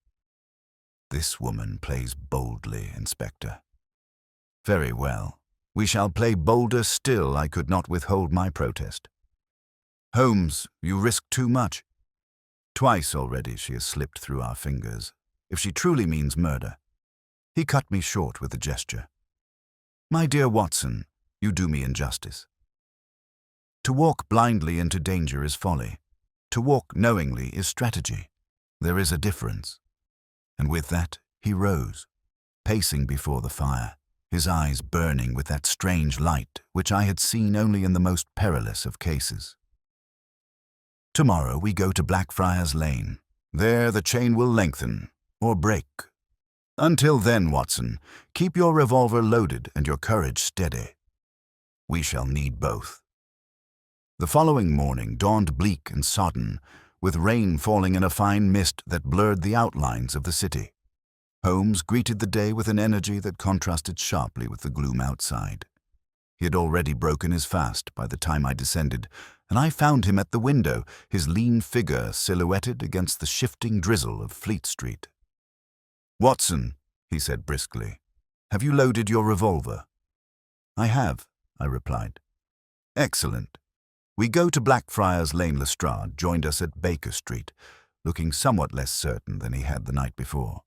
"This woman plays boldly, Inspector." "Very well. We shall play bolder still. I could not withhold my protest. Holmes, you risk too much. Twice already she has slipped through our fingers, if she truly means murder. He cut me short with a gesture. My dear Watson, you do me injustice. To walk blindly into danger is folly. To walk knowingly is strategy. There is a difference. And with that, he rose, pacing before the fire, his eyes burning with that strange light which I had seen only in the most perilous of cases. Tomorrow we go to Blackfriars Lane. There the chain will lengthen, or break. Until then, Watson, keep your revolver loaded and your courage steady. We shall need both. The following morning dawned bleak and sodden, with rain falling in a fine mist that blurred the outlines of the city. Holmes greeted the day with an energy that contrasted sharply with the gloom outside. He had already broken his fast by the time I descended, and I found him at the window, his lean figure silhouetted against the shifting drizzle of Fleet Street. "Watson," he said briskly, "have you loaded your revolver?" "I have," I replied. "Excellent." We go to Blackfriars Lane. Lestrade joined us at Baker Street, looking somewhat less certain than he had the night before.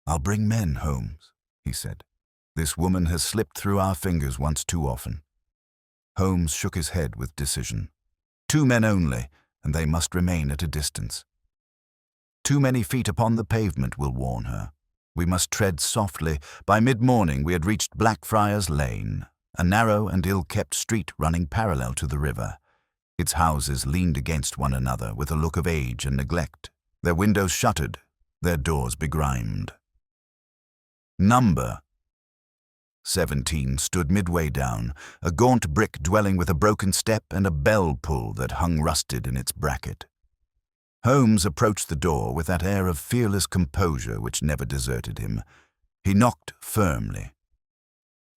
"I'll bring men, Holmes," he said. "This woman has slipped through our fingers once too often." Holmes shook his head with decision. "2 men only, and they must remain at a distance. Too many feet upon the pavement will warn her. We must tread softly. By mid-morning we had reached Blackfriars Lane, a narrow and ill-kept street running parallel to the river. Its houses leaned against one another with a look of age and neglect, their windows shuttered, their doors begrimed. Number 17 stood midway down, a gaunt brick dwelling with a broken step and a bell-pull that hung rusted in its bracket. Holmes approached the door with that air of fearless composure which never deserted him. He knocked firmly.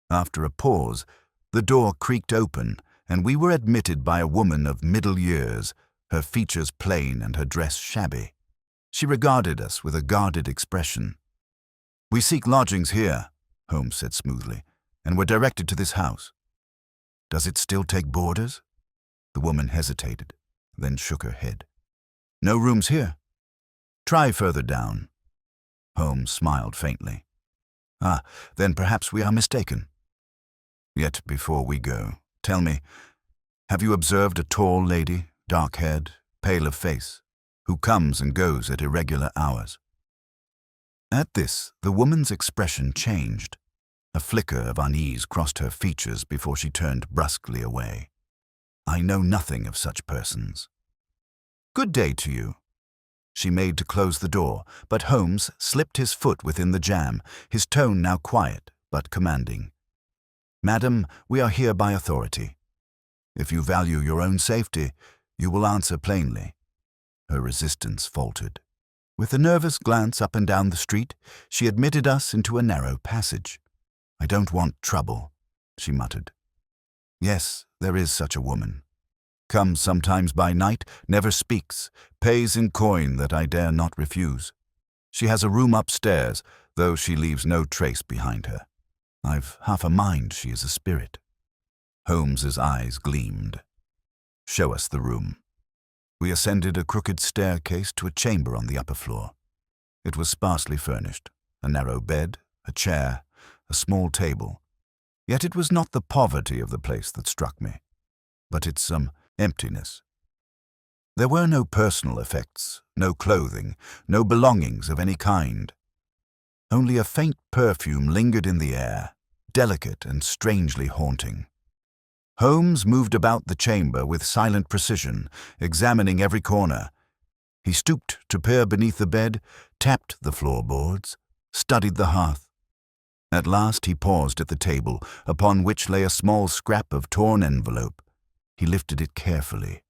After a pause, the door creaked open, and we were admitted by a woman of middle years, her features plain and her dress shabby. She regarded us with a guarded expression. "We seek lodgings here," Holmes said smoothly, "and were directed to this house." "Does it still take boarders?" The woman hesitated, then shook her head. "No rooms here." "Try further down." Holmes smiled faintly. "Ah, then perhaps we are mistaken. Yet before we go, tell me, have you observed a tall lady, dark-haired, pale of face, who comes and goes at irregular hours?" At this, the woman's expression changed. A flicker of unease crossed her features before she turned brusquely away. "I know nothing of such persons." "Good day to you." She made to close the door, but Holmes slipped his foot within the jamb, his tone now quiet but commanding. "Madam, we are here by authority. If you value your own safety, you will answer plainly." Her resistance faltered. With a nervous glance up and down the street, she admitted us into a narrow passage. "I don't want trouble," she muttered. "Yes, there is such a woman. Comes sometimes by night, never speaks, pays in coin that I dare not refuse. She has a room upstairs, though she leaves no trace behind her. I've half a mind she is a spirit." Holmes's eyes gleamed. "Show us the room." We ascended a crooked staircase to a chamber on the upper floor. It was sparsely furnished, a narrow bed, a chair, a small table. Yet it was not the poverty of the place that struck me, but its emptiness. There were no personal effects, no clothing, no belongings of any kind. Only a faint perfume lingered in the air, delicate and strangely haunting. Holmes moved about the chamber with silent precision, examining every corner. He stooped to peer beneath the bed, tapped the floorboards, studied the hearth. At last he paused at the table, upon which lay a small scrap of torn envelope. He lifted it carefully.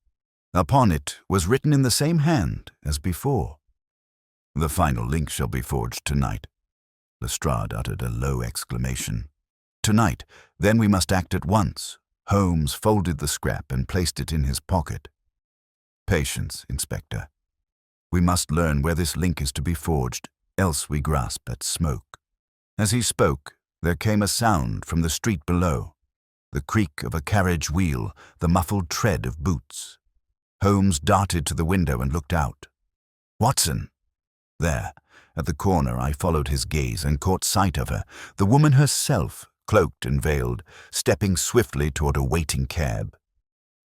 Upon it was written in the same hand as before. "The final link shall be forged tonight." Lestrade uttered a low exclamation. "Tonight, then we must act at once." Holmes folded the scrap and placed it in his pocket. "Patience, Inspector. We must learn where this link is to be forged, else we grasp at smoke." As he spoke, there came a sound from the street below, The creak of a carriage wheel, the muffled tread of boots. Holmes darted to the window and looked out. "Watson!" There, at the corner, I followed his gaze and caught sight of her, the woman herself, cloaked and veiled, stepping swiftly toward a waiting cab.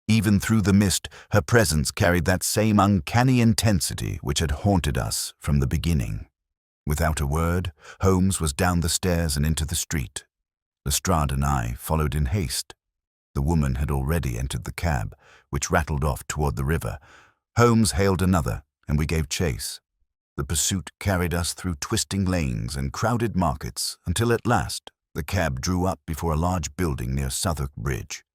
Even through the mist, her presence carried that same uncanny intensity which had haunted us from the beginning. Without a word, Holmes was down the stairs and into the street. Lestrade and I followed in haste. The woman had already entered the cab, which rattled off toward the river. Holmes hailed another, and we gave chase. The pursuit carried us through twisting lanes and crowded markets until at last the cab drew up before a large building near Southwark Bridge.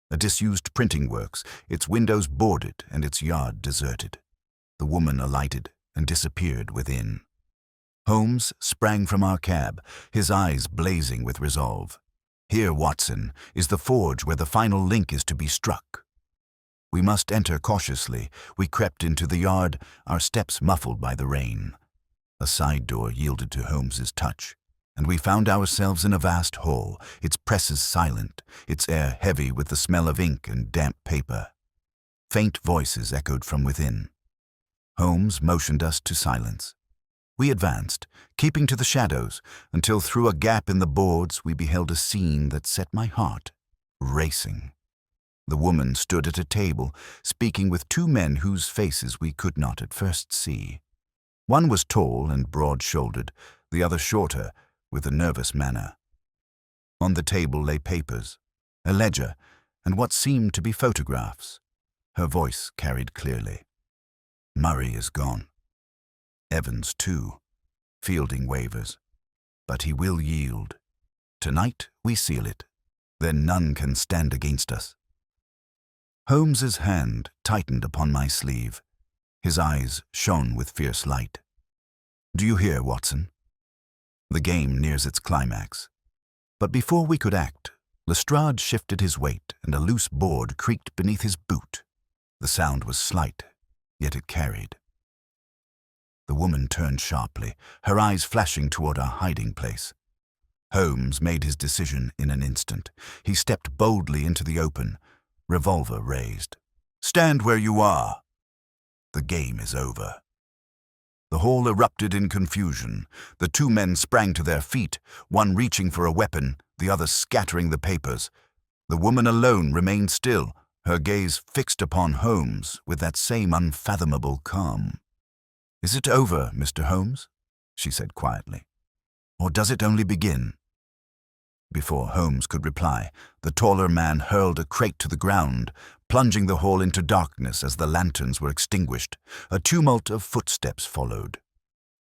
A disused printing works, its windows boarded and its yard deserted. The woman alighted and disappeared within. Holmes sprang from our cab, his eyes blazing with resolve. Here, Watson, is the forge where the final link is to be struck. We must enter cautiously. We crept into the yard, our steps muffled by the rain. A side door yielded to Holmes's touch, and we found ourselves in a vast hall, its presses silent, its air heavy with the smell of ink and damp paper. Faint voices echoed from within. Holmes motioned us to silence. We advanced, keeping to the shadows, until through a gap in the boards we beheld a scene that set my heart racing. The woman stood at a table, speaking with two men whose faces we could not at first see. One was tall and broad-shouldered, the other shorter, with a nervous manner. On the table lay papers, a ledger, and what seemed to be photographs. Her voice carried clearly. "Murray is gone. Evans, too. Fielding wavers. But he will yield. Tonight we seal it. Then none can stand against us." Holmes's hand tightened upon my sleeve. His eyes shone with fierce light. "Do you hear, Watson? The game nears its climax." But before we could act, Lestrade shifted his weight and a loose board creaked beneath his boot. The sound was slight, yet it carried. The woman turned sharply, her eyes flashing toward our hiding place. Holmes made his decision in an instant. He stepped boldly into the open, revolver raised. "Stand where you are. The game is over." The hall erupted in confusion. The two men sprang to their feet, one reaching for a weapon, the other scattering the papers. The woman alone remained still, her gaze fixed upon Holmes with that same unfathomable calm. "Is it over, Mr. Holmes?" she said quietly. "Or does it only begin?" Before Holmes could reply, the taller man hurled a crate to the ground, plunging the hall into darkness as the lanterns were extinguished. A tumult of footsteps followed.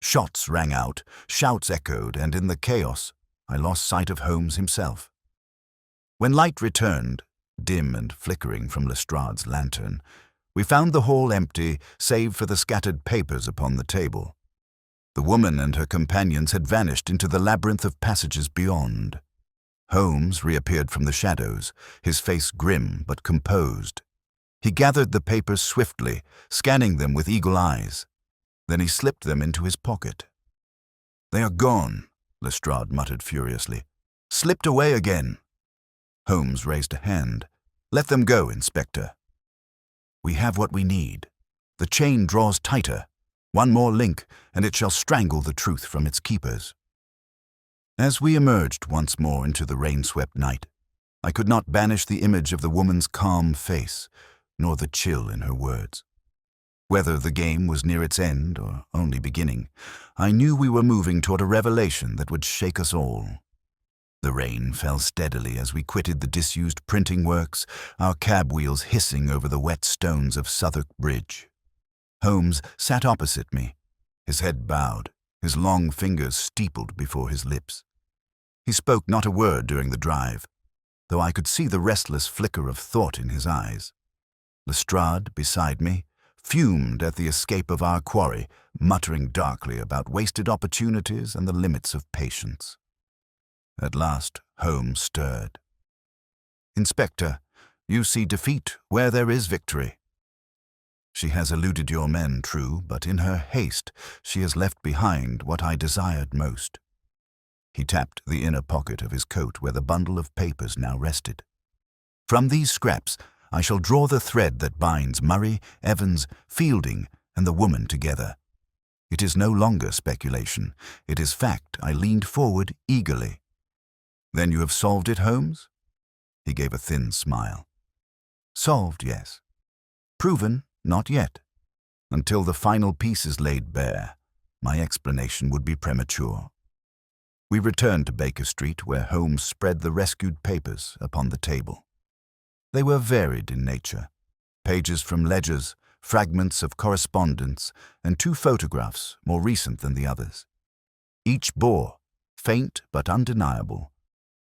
Shots rang out, shouts echoed, and in the chaos, I lost sight of Holmes himself. When light returned, dim and flickering from Lestrade's lantern, we found the hall empty, save for the scattered papers upon the table. The woman and her companions had vanished into the labyrinth of passages beyond. Holmes reappeared from the shadows, his face grim but composed. He gathered the papers swiftly, scanning them with eagle eyes. Then he slipped them into his pocket. "They are gone," Lestrade muttered furiously. "Slipped away again." Holmes raised a hand. "Let them go, Inspector." "We have what we need. The chain draws tighter. One more link, and it shall strangle the truth from its keepers." As we emerged once more into the rain-swept night, I could not banish the image of the woman's calm face, nor the chill in her words. Whether the game was near its end or only beginning, I knew we were moving toward a revelation that would shake us all. The rain fell steadily as we quitted the disused printing works, our cab wheels hissing over the wet stones of Southwark Bridge. Holmes sat opposite me, his head bowed, his long fingers steepled before his lips. He spoke not a word during the drive, though I could see the restless flicker of thought in his eyes. Lestrade, beside me, fumed at the escape of our quarry, muttering darkly about wasted opportunities and the limits of patience. At last, Holmes stirred. "Inspector, you see defeat where there is victory. She has eluded your men, true, but in her haste she has left behind what I desired most." He tapped the inner pocket of his coat where the bundle of papers now rested. From these scraps, I shall draw the thread that binds Murray, Evans, Fielding, and the woman together. It is no longer speculation. It is fact. I leaned forward eagerly. Then you have solved it, Holmes? He gave a thin smile. Solved, yes. Proven, not yet. Until the final piece is laid bare, my explanation would be premature. We returned to Baker Street, where Holmes spread the rescued papers upon the table. They were varied in nature. Pages from ledgers, fragments of correspondence, and 2 photographs more recent than the others. Each bore, faint but undeniable,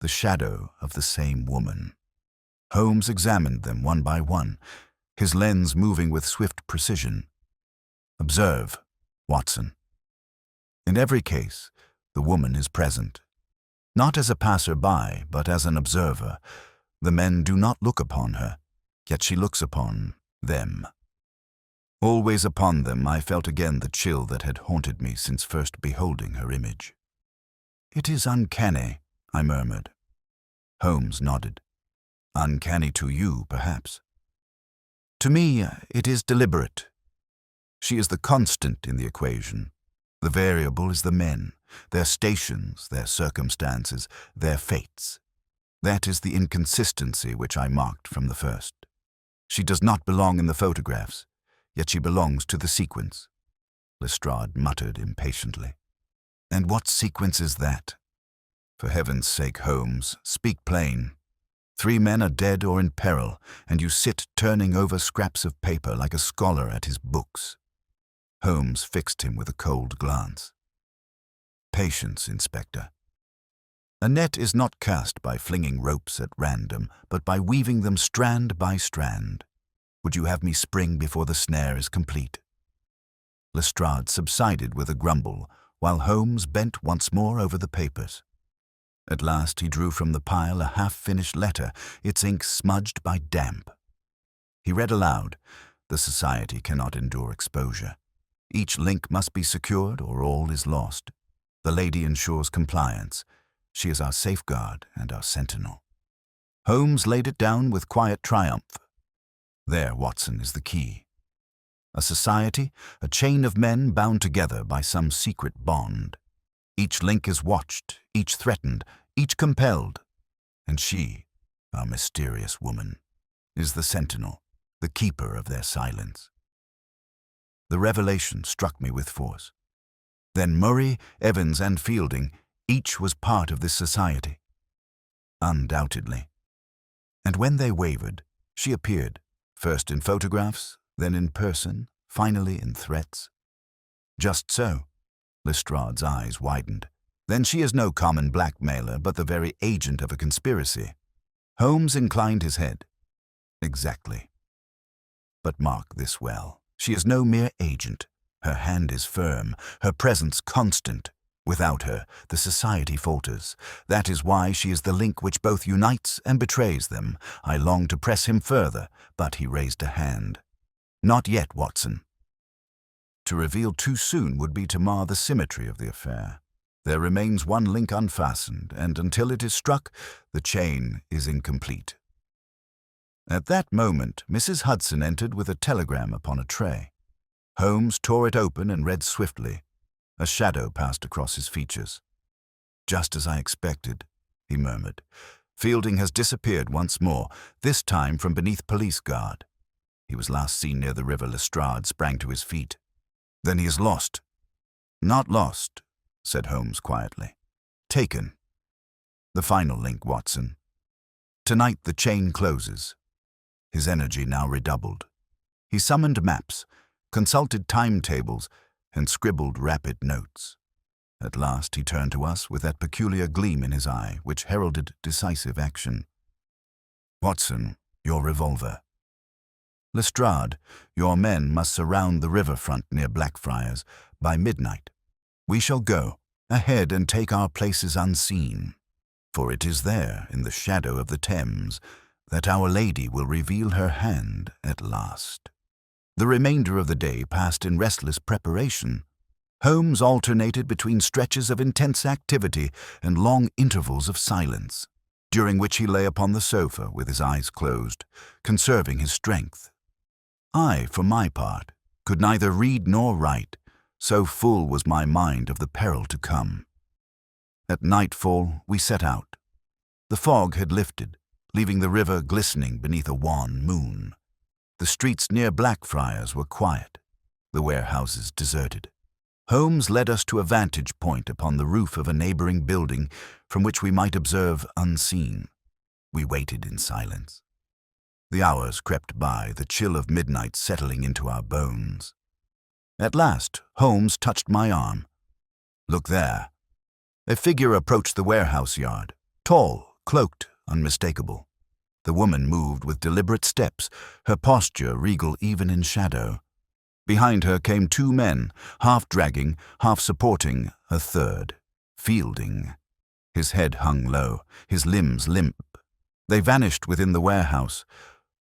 the shadow of the same woman. Holmes examined them one by one, his lens moving with swift precision. Observe, Watson. In every case, the woman is present. Not as a passer-by, but as an observer. The men do not look upon her, yet she looks upon them. Always upon them, I felt again the chill that had haunted me since first beholding her image. It is uncanny, I murmured. Holmes nodded. Uncanny to you, perhaps. To me, it is deliberate. She is the constant in the equation. The variable is the men, their stations, their circumstances, their fates. That is the inconsistency which I marked from the first. She does not belong in the photographs, yet she belongs to the sequence. Lestrade muttered impatiently. And what sequence is that? For heaven's sake, Holmes, speak plain. 3 men are dead or in peril, and you sit turning over scraps of paper like a scholar at his books. Holmes fixed him with a cold glance. Patience, Inspector. A net is not cast by flinging ropes at random, but by weaving them strand by strand. Would you have me spring before the snare is complete? Lestrade subsided with a grumble, while Holmes bent once more over the papers. At last he drew from the pile a half-finished letter, its ink smudged by damp. He read aloud, "The society cannot endure exposure. Each link must be secured or all is lost. The lady ensures compliance. She is our safeguard and our sentinel." Holmes laid it down with quiet triumph. There, Watson, is the key. A society, a chain of men bound together by some secret bond. Each link is watched, each threatened, each compelled. And she, our mysterious woman, is the sentinel, the keeper of their silence. The revelation struck me with force. Then Murray, Evans, and Fielding, each was part of this society. Undoubtedly. And when they wavered, she appeared, first in photographs, then in person, finally in threats. Just so. Lestrade's eyes widened. Then she is no common blackmailer, but the very agent of a conspiracy. Holmes inclined his head. Exactly. But mark this well. She is no mere agent. Her hand is firm, her presence constant. Without her, the society falters. That is why she is the link which both unites and betrays them. I longed to press him further, but he raised a hand. Not yet, Watson. To reveal too soon would be to mar the symmetry of the affair. There remains one link unfastened, and until it is struck, the chain is incomplete. At that moment, Mrs. Hudson entered with a telegram upon a tray. Holmes tore it open and read swiftly. A shadow passed across his features. "Just as I expected," he murmured. "Fielding has disappeared once more, this time from beneath police guard. He was last seen near the river." Lestrade sprang to his feet. "Then he is lost." "Not lost," said Holmes quietly. "Taken. The final link, Watson. Tonight the chain closes." His energy now redoubled. He summoned maps, consulted timetables, and scribbled rapid notes. At last he turned to us with that peculiar gleam in his eye which heralded decisive action. "Watson, your revolver. Lestrade, your men must surround the riverfront near Blackfriars by midnight. We shall go ahead and take our places unseen, for it is there, in the shadow of the Thames, that Our Lady will reveal her hand at last." The remainder of the day passed in restless preparation. Holmes alternated between stretches of intense activity and long intervals of silence. during which he lay upon the sofa with his eyes closed, conserving his strength. I, for my part, could neither read nor write, so full was my mind of the peril to come. At nightfall we set out. The fog had lifted, leaving the river glistening beneath a wan moon. The streets near Blackfriars were quiet, the warehouses deserted. Holmes led us to a vantage point upon the roof of a neighboring building from which we might observe unseen. We waited in silence. The hours crept by, the chill of midnight settling into our bones. At last, Holmes touched my arm. "Look there." A figure approached the warehouse yard, tall, cloaked, unmistakable. The woman moved with deliberate steps, her posture regal even in shadow. Behind her came two men, half dragging, half supporting a third, Fielding. His head hung low, his limbs limp. They vanished within the warehouse.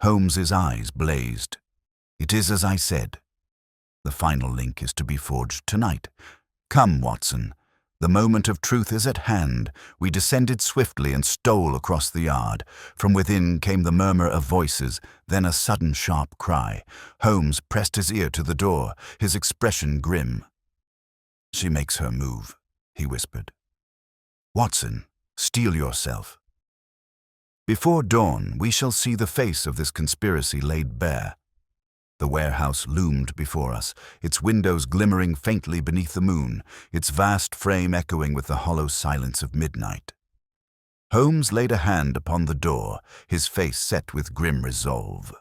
Holmes's eyes blazed. "It is as I said. The final link is to be forged tonight. Come, Watson. The moment of truth is at hand." We descended swiftly and stole across the yard. From within came the murmur of voices, then a sudden sharp cry. Holmes pressed his ear to the door, his expression grim. "She makes her move," he whispered. "Watson, steel yourself. Before dawn, we shall see the face of this conspiracy laid bare." The warehouse loomed before us, its windows glimmering faintly beneath the moon, its vast frame echoing with the hollow silence of midnight. Holmes laid a hand upon the door, his face set with grim resolve.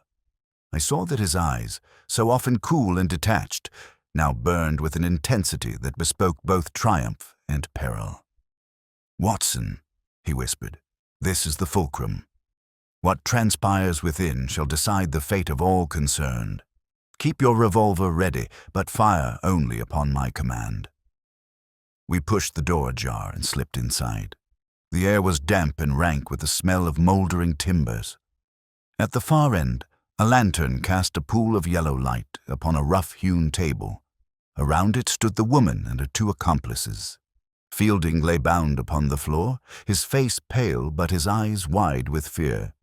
I saw that his eyes, so often cool and detached, now burned with an intensity that bespoke both triumph and peril. "Watson," he whispered, "this is the fulcrum. What transpires within shall decide the fate of all concerned. Keep your revolver ready, but fire only upon my command." We pushed the door ajar and slipped inside. The air was damp and rank with the smell of mouldering timbers. At the far end, a lantern cast a pool of yellow light upon a rough-hewn table. Around it stood the woman and her two accomplices. Fielding lay bound upon the floor, his face pale but his eyes wide with fear.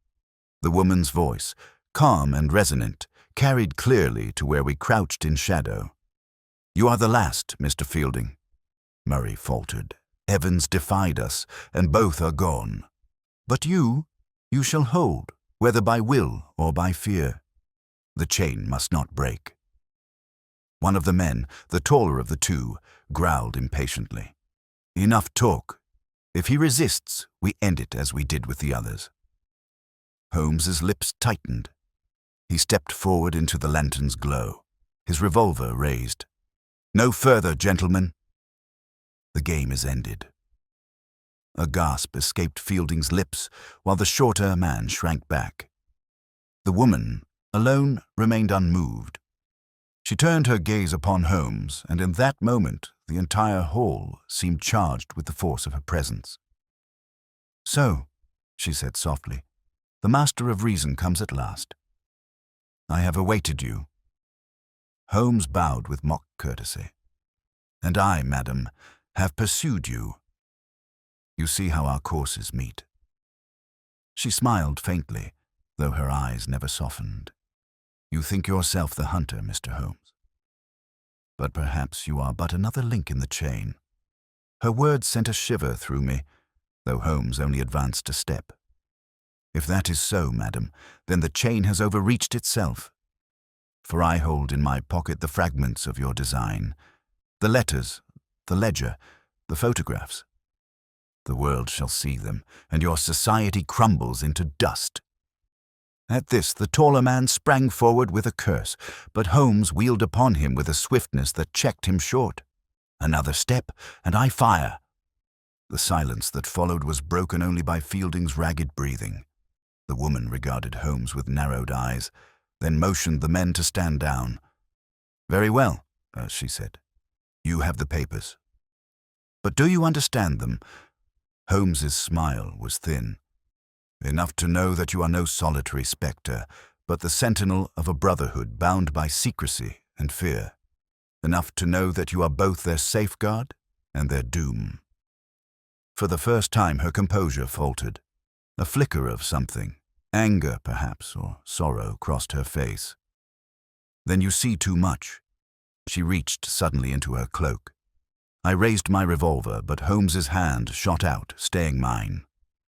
The woman's voice, calm and resonant, carried clearly to where we crouched in shadow. "You are the last, Mr. Fielding," Murray faltered. "Evans defied us, and both are gone. But you shall hold, whether by will or by fear. The chain must not break." One of the men, the taller of the two, growled impatiently. "Enough talk. If he resists, we end it as we did with the others." Holmes's lips tightened. He stepped forward into the lantern's glow, his revolver raised. "No further, gentlemen. The game is ended." A gasp escaped Fielding's lips, while the shorter man shrank back. The woman, alone, remained unmoved. She turned her gaze upon Holmes, and in that moment the entire hall seemed charged with the force of her presence. "So," she said softly, "the master of reason comes at last. I have awaited you." Holmes bowed with mock courtesy. "And I, madam, have pursued you. You see how our courses meet." She smiled faintly, though her eyes never softened. "You think yourself the hunter, Mr. Holmes. But perhaps you are but another link in the chain." Her words sent a shiver through me, though Holmes only advanced a step. "If that is so, madam, then the chain has overreached itself. For I hold in my pocket the fragments of your design, the letters, the ledger, the photographs. The world shall see them, and your society crumbles into dust." At this, the taller man sprang forward with a curse, but Holmes wheeled upon him with a swiftness that checked him short. Another step, and I fire. The silence that followed was broken only by Fielding's ragged breathing. The woman regarded Holmes with narrowed eyes, then motioned the men to stand down. "Very well," she said. "You have the papers. But do you understand them?" Holmes's smile was thin. "Enough to know that you are no solitary spectre, but the sentinel of a brotherhood bound by secrecy and fear. Enough to know that you are both their safeguard and their doom." For the first time her composure faltered. A flicker of something, anger perhaps, or sorrow, crossed her face. "Then you see too much." She reached suddenly into her cloak. I raised my revolver, but Holmes's hand shot out, staying mine.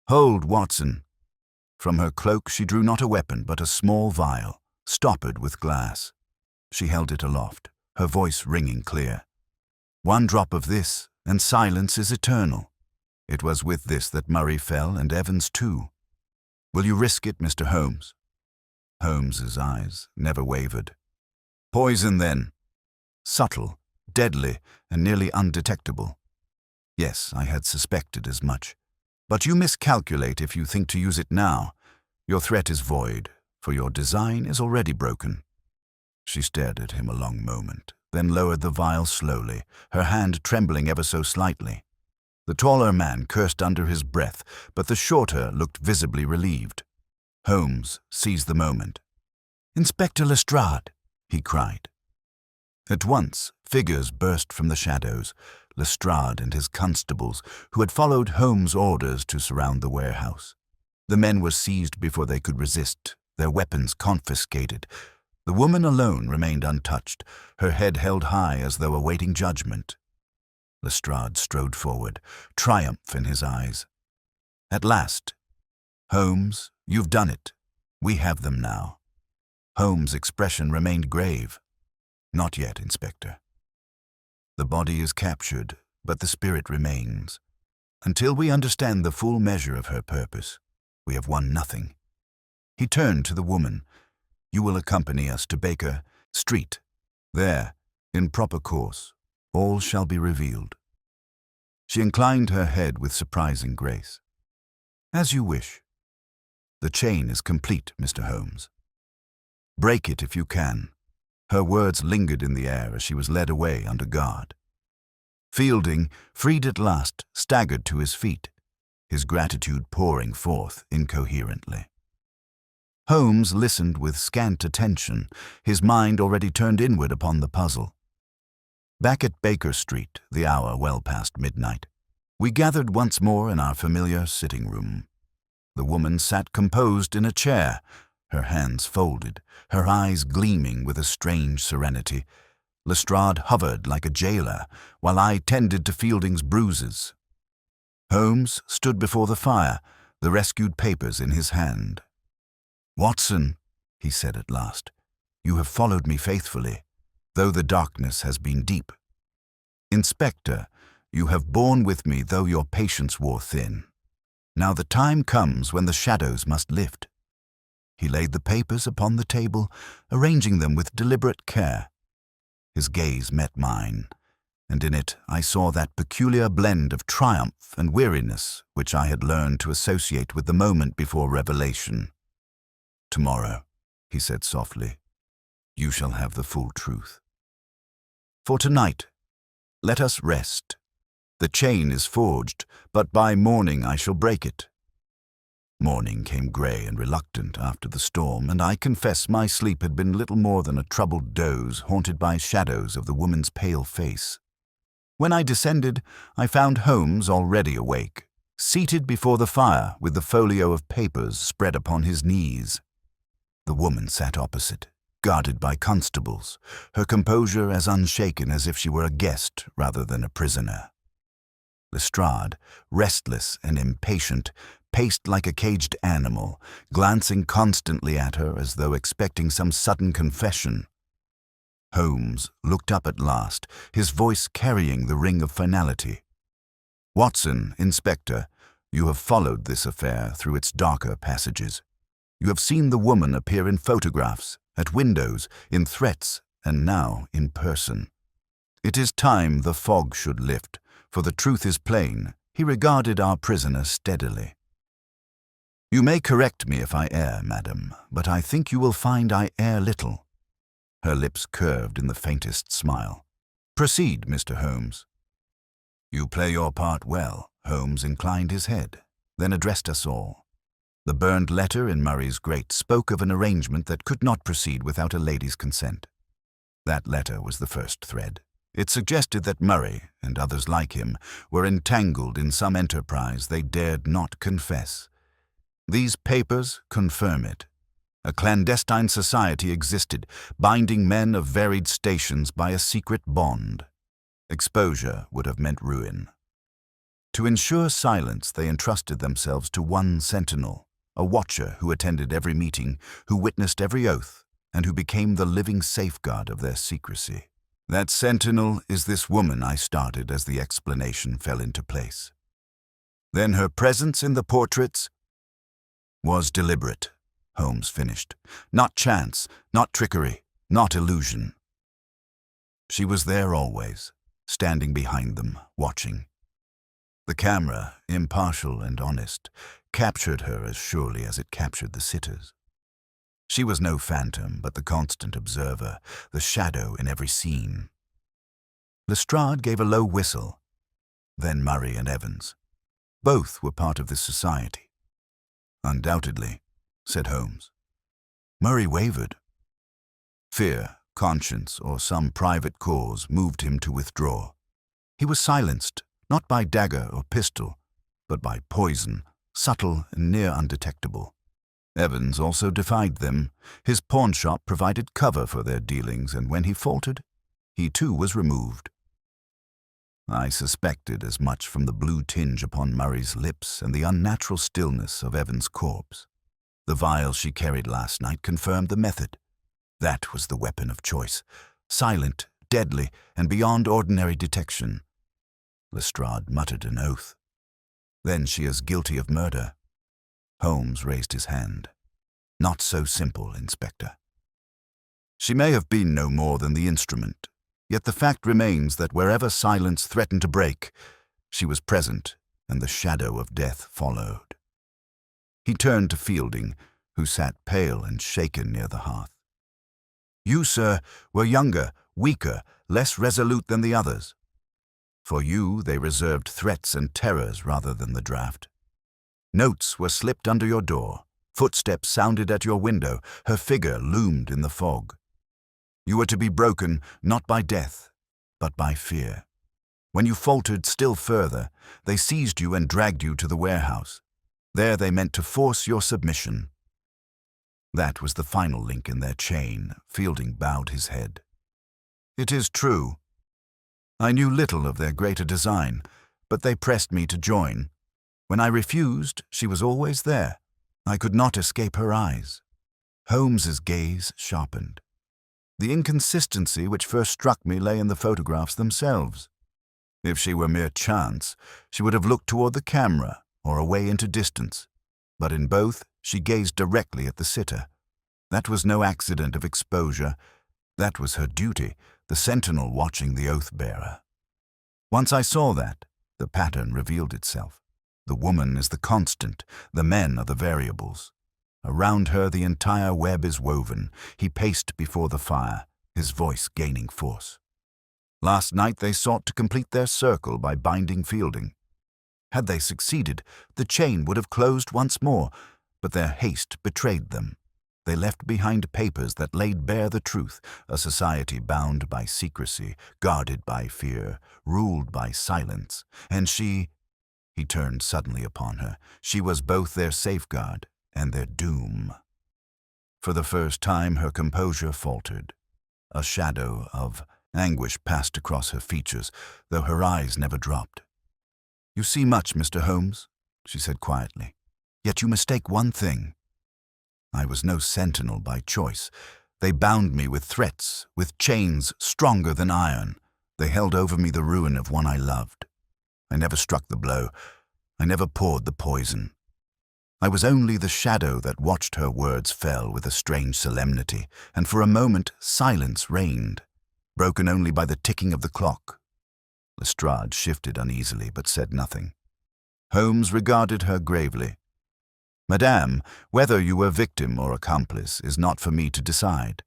"Hold, Watson." From her cloak she drew not a weapon, but a small vial, stoppered with glass. She held it aloft, her voice ringing clear. "One drop of this, and silence is eternal." It was with this that Murray fell, and Evans too. "Will you risk it, Mr. Holmes?" Holmes's eyes never wavered. "Poison, then." Subtle, deadly, and nearly undetectable. Yes, I had suspected as much. But you miscalculate if you think to use it now. Your threat is void, for your design is already broken. She stared at him a long moment, then lowered the vial slowly, her hand trembling ever so slightly. The taller man cursed under his breath, but the shorter looked visibly relieved. Holmes seized the moment. "Inspector Lestrade!" he cried. At once, figures burst from the shadows, Lestrade and his constables, who had followed Holmes' orders to surround the warehouse. The men were seized before they could resist, their weapons confiscated. The woman alone remained untouched, her head held high as though awaiting judgment. Lestrade strode forward, triumph in his eyes. "At last. Holmes, you've done it. We have them now." Holmes' expression remained grave. "Not yet, Inspector. The body is captured, but the spirit remains. Until we understand the full measure of her purpose, we have won nothing." He turned to the woman. "You will accompany us to Baker Street. There, in proper course, all shall be revealed." She inclined her head with surprising grace. "As you wish. The chain is complete, Mr. Holmes. Break it if you can." Her words lingered in the air as she was led away under guard. Fielding, freed at last, staggered to his feet, his gratitude pouring forth incoherently. Holmes listened with scant attention, his mind already turned inward upon the puzzle. Back at Baker Street, the hour well past midnight, we gathered once more in our familiar sitting room. The woman sat composed in a chair, her hands folded, her eyes gleaming with a strange serenity. Lestrade hovered like a jailer, while I tended to Fielding's bruises. Holmes stood before the fire, the rescued papers in his hand. "Watson," he said at last, "you have followed me faithfully, though the darkness has been deep. Inspector, you have borne with me though your patience wore thin. Now the time comes when the shadows must lift." He laid the papers upon the table, arranging them with deliberate care. His gaze met mine, and in it I saw that peculiar blend of triumph and weariness which I had learned to associate with the moment before revelation. "Tomorrow," he said softly, "you shall have the full truth. For tonight, let us rest. The chain is forged, but by morning I shall break it." Morning came grey and reluctant after the storm, and I confess my sleep had been little more than a troubled doze haunted by shadows of the woman's pale face. When I descended, I found Holmes already awake, seated before the fire with the folio of papers spread upon his knees. The woman sat opposite, guarded by constables, her composure as unshaken as if she were a guest rather than a prisoner. Lestrade, restless and impatient, paced like a caged animal, glancing constantly at her as though expecting some sudden confession. Holmes looked up at last, his voice carrying the ring of finality. "Watson, Inspector, you have followed this affair through its darker passages. You have seen the woman appear in photographs, at windows, in threats, and now in person. It is time the fog should lift, for the truth is plain, he regarded our prisoner steadily. You may correct me if I err, madam, but I think you will find I err little." Her lips curved in the faintest smile. "Proceed, Mr. Holmes." "You play your part well." Holmes inclined his head, then addressed us all. The burned letter in Murray's grate spoke of an arrangement that could not proceed without a lady's consent. That letter was the first thread. It suggested that Murray, and others like him, were entangled in some enterprise they dared not confess. These papers confirm it. A clandestine society existed, binding men of varied stations by a secret bond. Exposure would have meant ruin. To ensure silence, they entrusted themselves to one sentinel, a watcher who attended every meeting, who witnessed every oath, and who became the living safeguard of their secrecy. That sentinel is this woman I started as the explanation fell into place. Then her presence in the portraits was deliberate, Holmes finished. Not chance, not trickery, not illusion. She was there always, standing behind them, watching. The camera, impartial and honest, captured her as surely as it captured the sitters. She was no phantom, but the constant observer, the shadow in every scene. Lestrade gave a low whistle, then Murray and Evans. Both were part of this society. Undoubtedly, said Holmes. Murray wavered. Fear, conscience, or some private cause moved him to withdraw. He was silenced, not by dagger or pistol, but by poison, subtle and near undetectable. Evans also defied them. His pawnshop provided cover for their dealings, and when he faltered, he too was removed. I suspected as much from the blue tinge upon Murray's lips and the unnatural stillness of Evans' corpse. The vial she carried last night confirmed the method. That was the weapon of choice, silent, deadly, and beyond ordinary detection. Lestrade muttered an oath. Then she is guilty of murder. Holmes raised his hand. Not so simple, Inspector. She may have been no more than the instrument, yet the fact remains that wherever silence threatened to break, she was present, and the shadow of death followed. He turned to Fielding, who sat pale and shaken near the hearth. You, sir, were younger, weaker, less resolute than the others. For you, they reserved threats and terrors rather than the draft. Notes were slipped under your door. Footsteps sounded at your window. Her figure loomed in the fog. You were to be broken not by death, but by fear. When you faltered still further, they seized you and dragged you to the warehouse. There they meant to force your submission. That was the final link in their chain. Fielding bowed his head. It is true. I knew little of their greater design, but they pressed me to join. When I refused, she was always there. I could not escape her eyes. Holmes's gaze sharpened. The inconsistency which first struck me lay in the photographs themselves. If she were mere chance, she would have looked toward the camera or away into distance. But in both, she gazed directly at the sitter. That was no accident of exposure. That was her duty, the sentinel watching the oath-bearer. Once I saw that, the pattern revealed itself. The woman is the constant, the men are the variables. Around her the entire web is woven. He paced before the fire, his voice gaining force. Last night they sought to complete their circle by binding Fielding. Had they succeeded, the chain would have closed once more, but their haste betrayed them. They left behind papers that laid bare the truth, a society bound by secrecy, guarded by fear, ruled by silence, and she... He turned suddenly upon her. She was both their safeguard and their doom. For the first time her composure faltered. A shadow of anguish passed across her features, though her eyes never dropped. You see much, Mr. Holmes, she said quietly, yet you mistake one thing. I was no sentinel by choice. They bound me with threats, with chains stronger than iron. They held over me the ruin of one I loved. I never struck the blow. I never poured the poison. I was only the shadow that watched her words fell with a strange solemnity, and for a moment silence reigned, broken only by the ticking of the clock. Lestrade shifted uneasily, but said nothing. Holmes regarded her gravely. Madame, whether you were victim or accomplice is not for me to decide.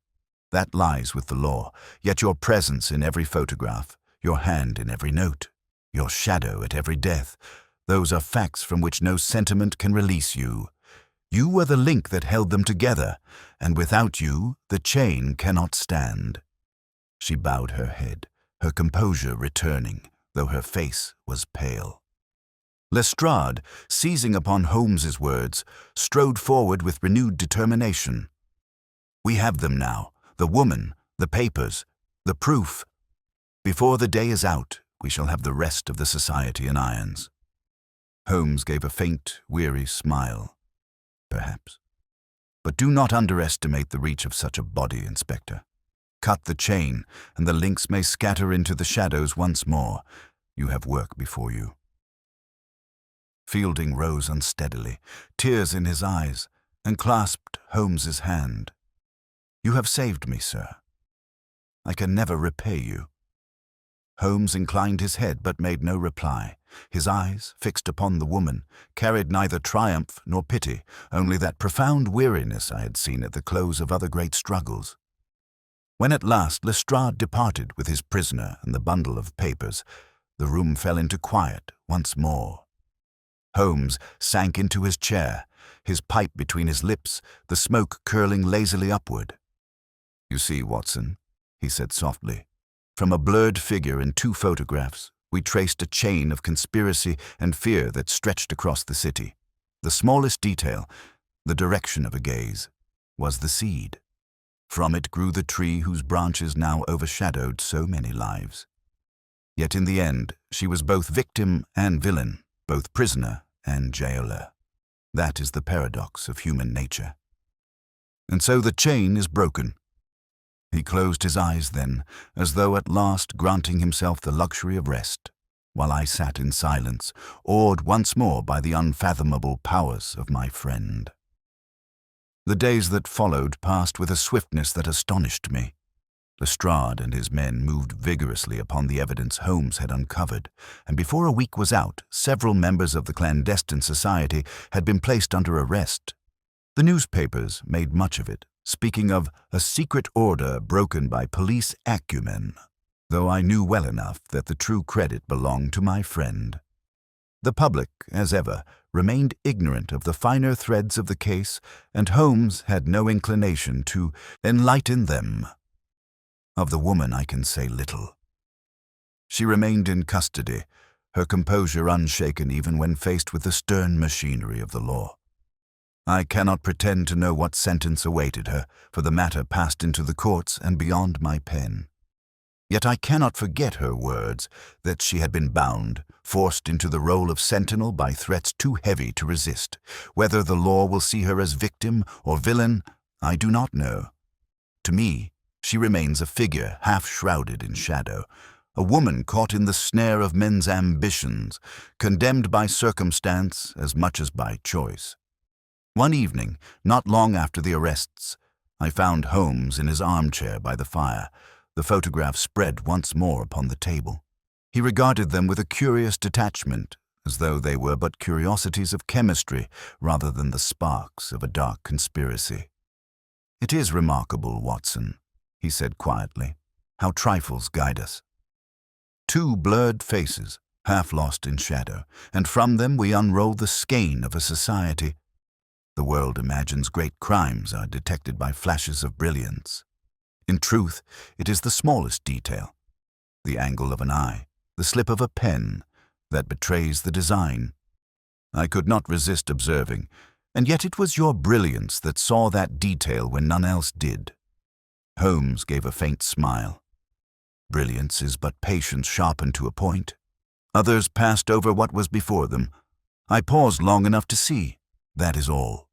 That lies with the law, yet your presence in every photograph, your hand in every note, your shadow at every death, those are facts from which no sentiment can release you. You were the link that held them together, and without you, the chain cannot stand. She bowed her head, her composure returning, though her face was pale. Lestrade, seizing upon Holmes's words, strode forward with renewed determination. "We have them now, the woman, the papers, the proof. Before the day is out, we shall have the rest of the society in irons." Holmes gave a faint, weary smile. "Perhaps. But do not underestimate the reach of such a body, Inspector. Cut the chain, and the links may scatter into the shadows once more. You have work before you." Fielding rose unsteadily, tears in his eyes, and clasped Holmes's hand. "You have saved me, sir. I can never repay you." Holmes inclined his head but made no reply. His eyes, fixed upon the woman, carried neither triumph nor pity, only that profound weariness I had seen at the close of other great struggles. When at last Lestrade departed with his prisoner and the bundle of papers, the room fell into quiet once more. Holmes sank into his chair, his pipe between his lips, the smoke curling lazily upward. "You see, Watson," he said softly, "from a blurred figure in 2 photographs, we traced a chain of conspiracy and fear that stretched across the city. The smallest detail, the direction of a gaze, was the seed. From it grew the tree whose branches now overshadowed so many lives. Yet in the end, she was both victim and villain, both prisoner and jailer. That is the paradox of human nature. And so the chain is broken." He closed his eyes then, as though at last granting himself the luxury of rest, while I sat in silence, awed once more by the unfathomable powers of my friend. The days that followed passed with a swiftness that astonished me. Lestrade and his men moved vigorously upon the evidence Holmes had uncovered, and before a week was out, several members of the clandestine society had been placed under arrest. The newspapers made much of it, speaking of a secret order broken by police acumen, though I knew well enough that the true credit belonged to my friend. The public, as ever, remained ignorant of the finer threads of the case, and Holmes had no inclination to enlighten them. Of the woman I can say little. She remained in custody, her composure unshaken even when faced with the stern machinery of the law. I cannot pretend to know what sentence awaited her, for the matter passed into the courts and beyond my pen. Yet I cannot forget her words that she had been bound, forced into the role of sentinel by threats too heavy to resist. Whether the law will see her as victim or villain, I do not know. To me, she remains a figure half shrouded in shadow, a woman caught in the snare of men's ambitions, condemned by circumstance as much as by choice. One evening, not long after the arrests, I found Holmes in his armchair by the fire, the photographs spread once more upon the table. He regarded them with a curious detachment, as though they were but curiosities of chemistry rather than the sparks of a dark conspiracy. "It is remarkable, Watson," he said quietly, "how trifles guide us. 2 blurred faces, half lost in shadow, and from them we unroll the skein of a society. The world imagines great crimes are detected by flashes of brilliance. In truth, it is the smallest detail, the angle of an eye, the slip of a pen, that betrays the design. I could not resist observing, and yet it was your brilliance that saw that detail when none else did." Holmes gave a faint smile. "Brilliance is but patience sharpened to a point. Others passed over what was before them. I paused long enough to see. That is all."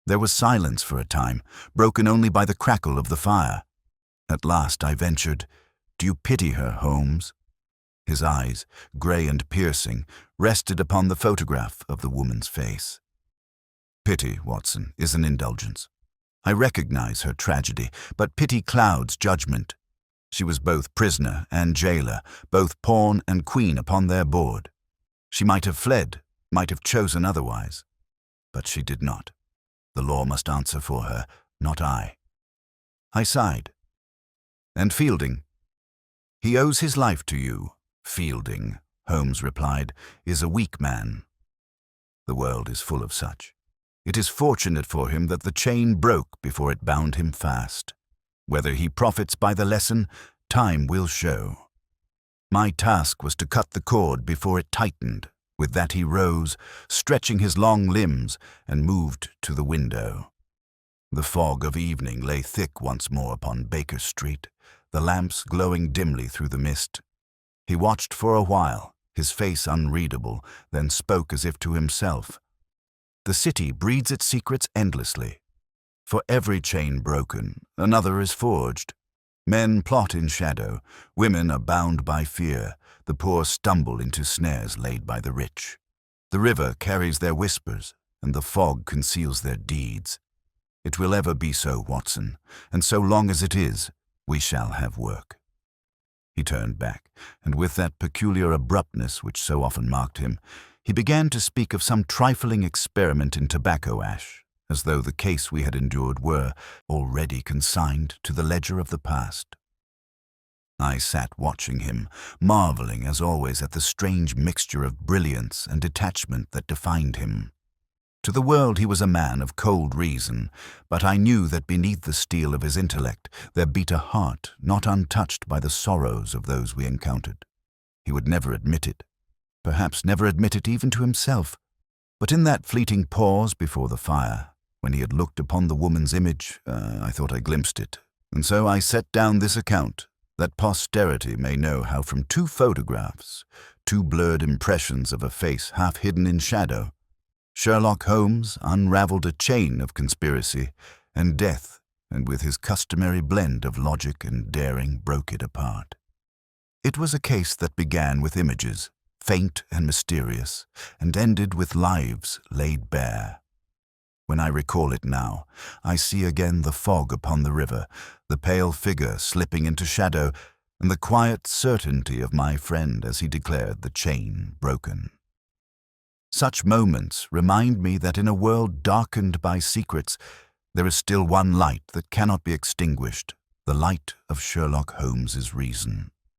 There was silence for a time, broken only by the crackle of the fire. At last I ventured, "Do you pity her, Holmes?" His eyes, grey and piercing, rested upon the photograph of the woman's face. "Pity, Watson, is an indulgence. I recognize her tragedy, but pity clouds judgment. She was both prisoner and jailer, both pawn and queen upon their board. She might have fled, might have chosen otherwise. But she did not. The law must answer for her, not I." I sighed. "And Fielding?" "He owes his life to you. Fielding," Holmes replied, "is a weak man. The world is full of such. It is fortunate for him that the chain broke before it bound him fast. Whether he profits by the lesson, time will show. My task was to cut the cord before it tightened, With that he rose, stretching his long limbs, and moved to the window. The fog of evening lay thick once more upon Baker Street, the lamps glowing dimly through the mist. He watched for a while, his face unreadable, then spoke as if to himself. The city breeds its secrets endlessly. For every chain broken, another is forged. Men plot in shadow, women are bound by fear, the poor stumble into snares laid by the rich. The river carries their whispers, and the fog conceals their deeds. It will ever be so, Watson, and so long as it is, we shall have work. He turned back, and with that peculiar abruptness which so often marked him, he began to speak of some trifling experiment in tobacco ash, as though the case we had endured were already consigned to the ledger of the past. I sat watching him, marveling as always at the strange mixture of brilliance and detachment that defined him. To the world he was a man of cold reason, but I knew that beneath the steel of his intellect there beat a heart not untouched by the sorrows of those we encountered. He would never admit it, perhaps never admit it even to himself, but in that fleeting pause before the fire, when he had looked upon the woman's image, I thought I glimpsed it, and so I set down this account, that posterity may know how from two photographs, two blurred impressions of a face half hidden in shadow, Sherlock Holmes unravelled a chain of conspiracy and death, and with his customary blend of logic and daring broke it apart. It was a case that began with images, faint and mysterious, and ended with lives laid bare. When I recall it now, I see again the fog upon the river, the pale figure slipping into shadow, and the quiet certainty of my friend as he declared the chain broken. Such moments remind me that in a world darkened by secrets, there is still one light that cannot be extinguished, the light of Sherlock Holmes's reason.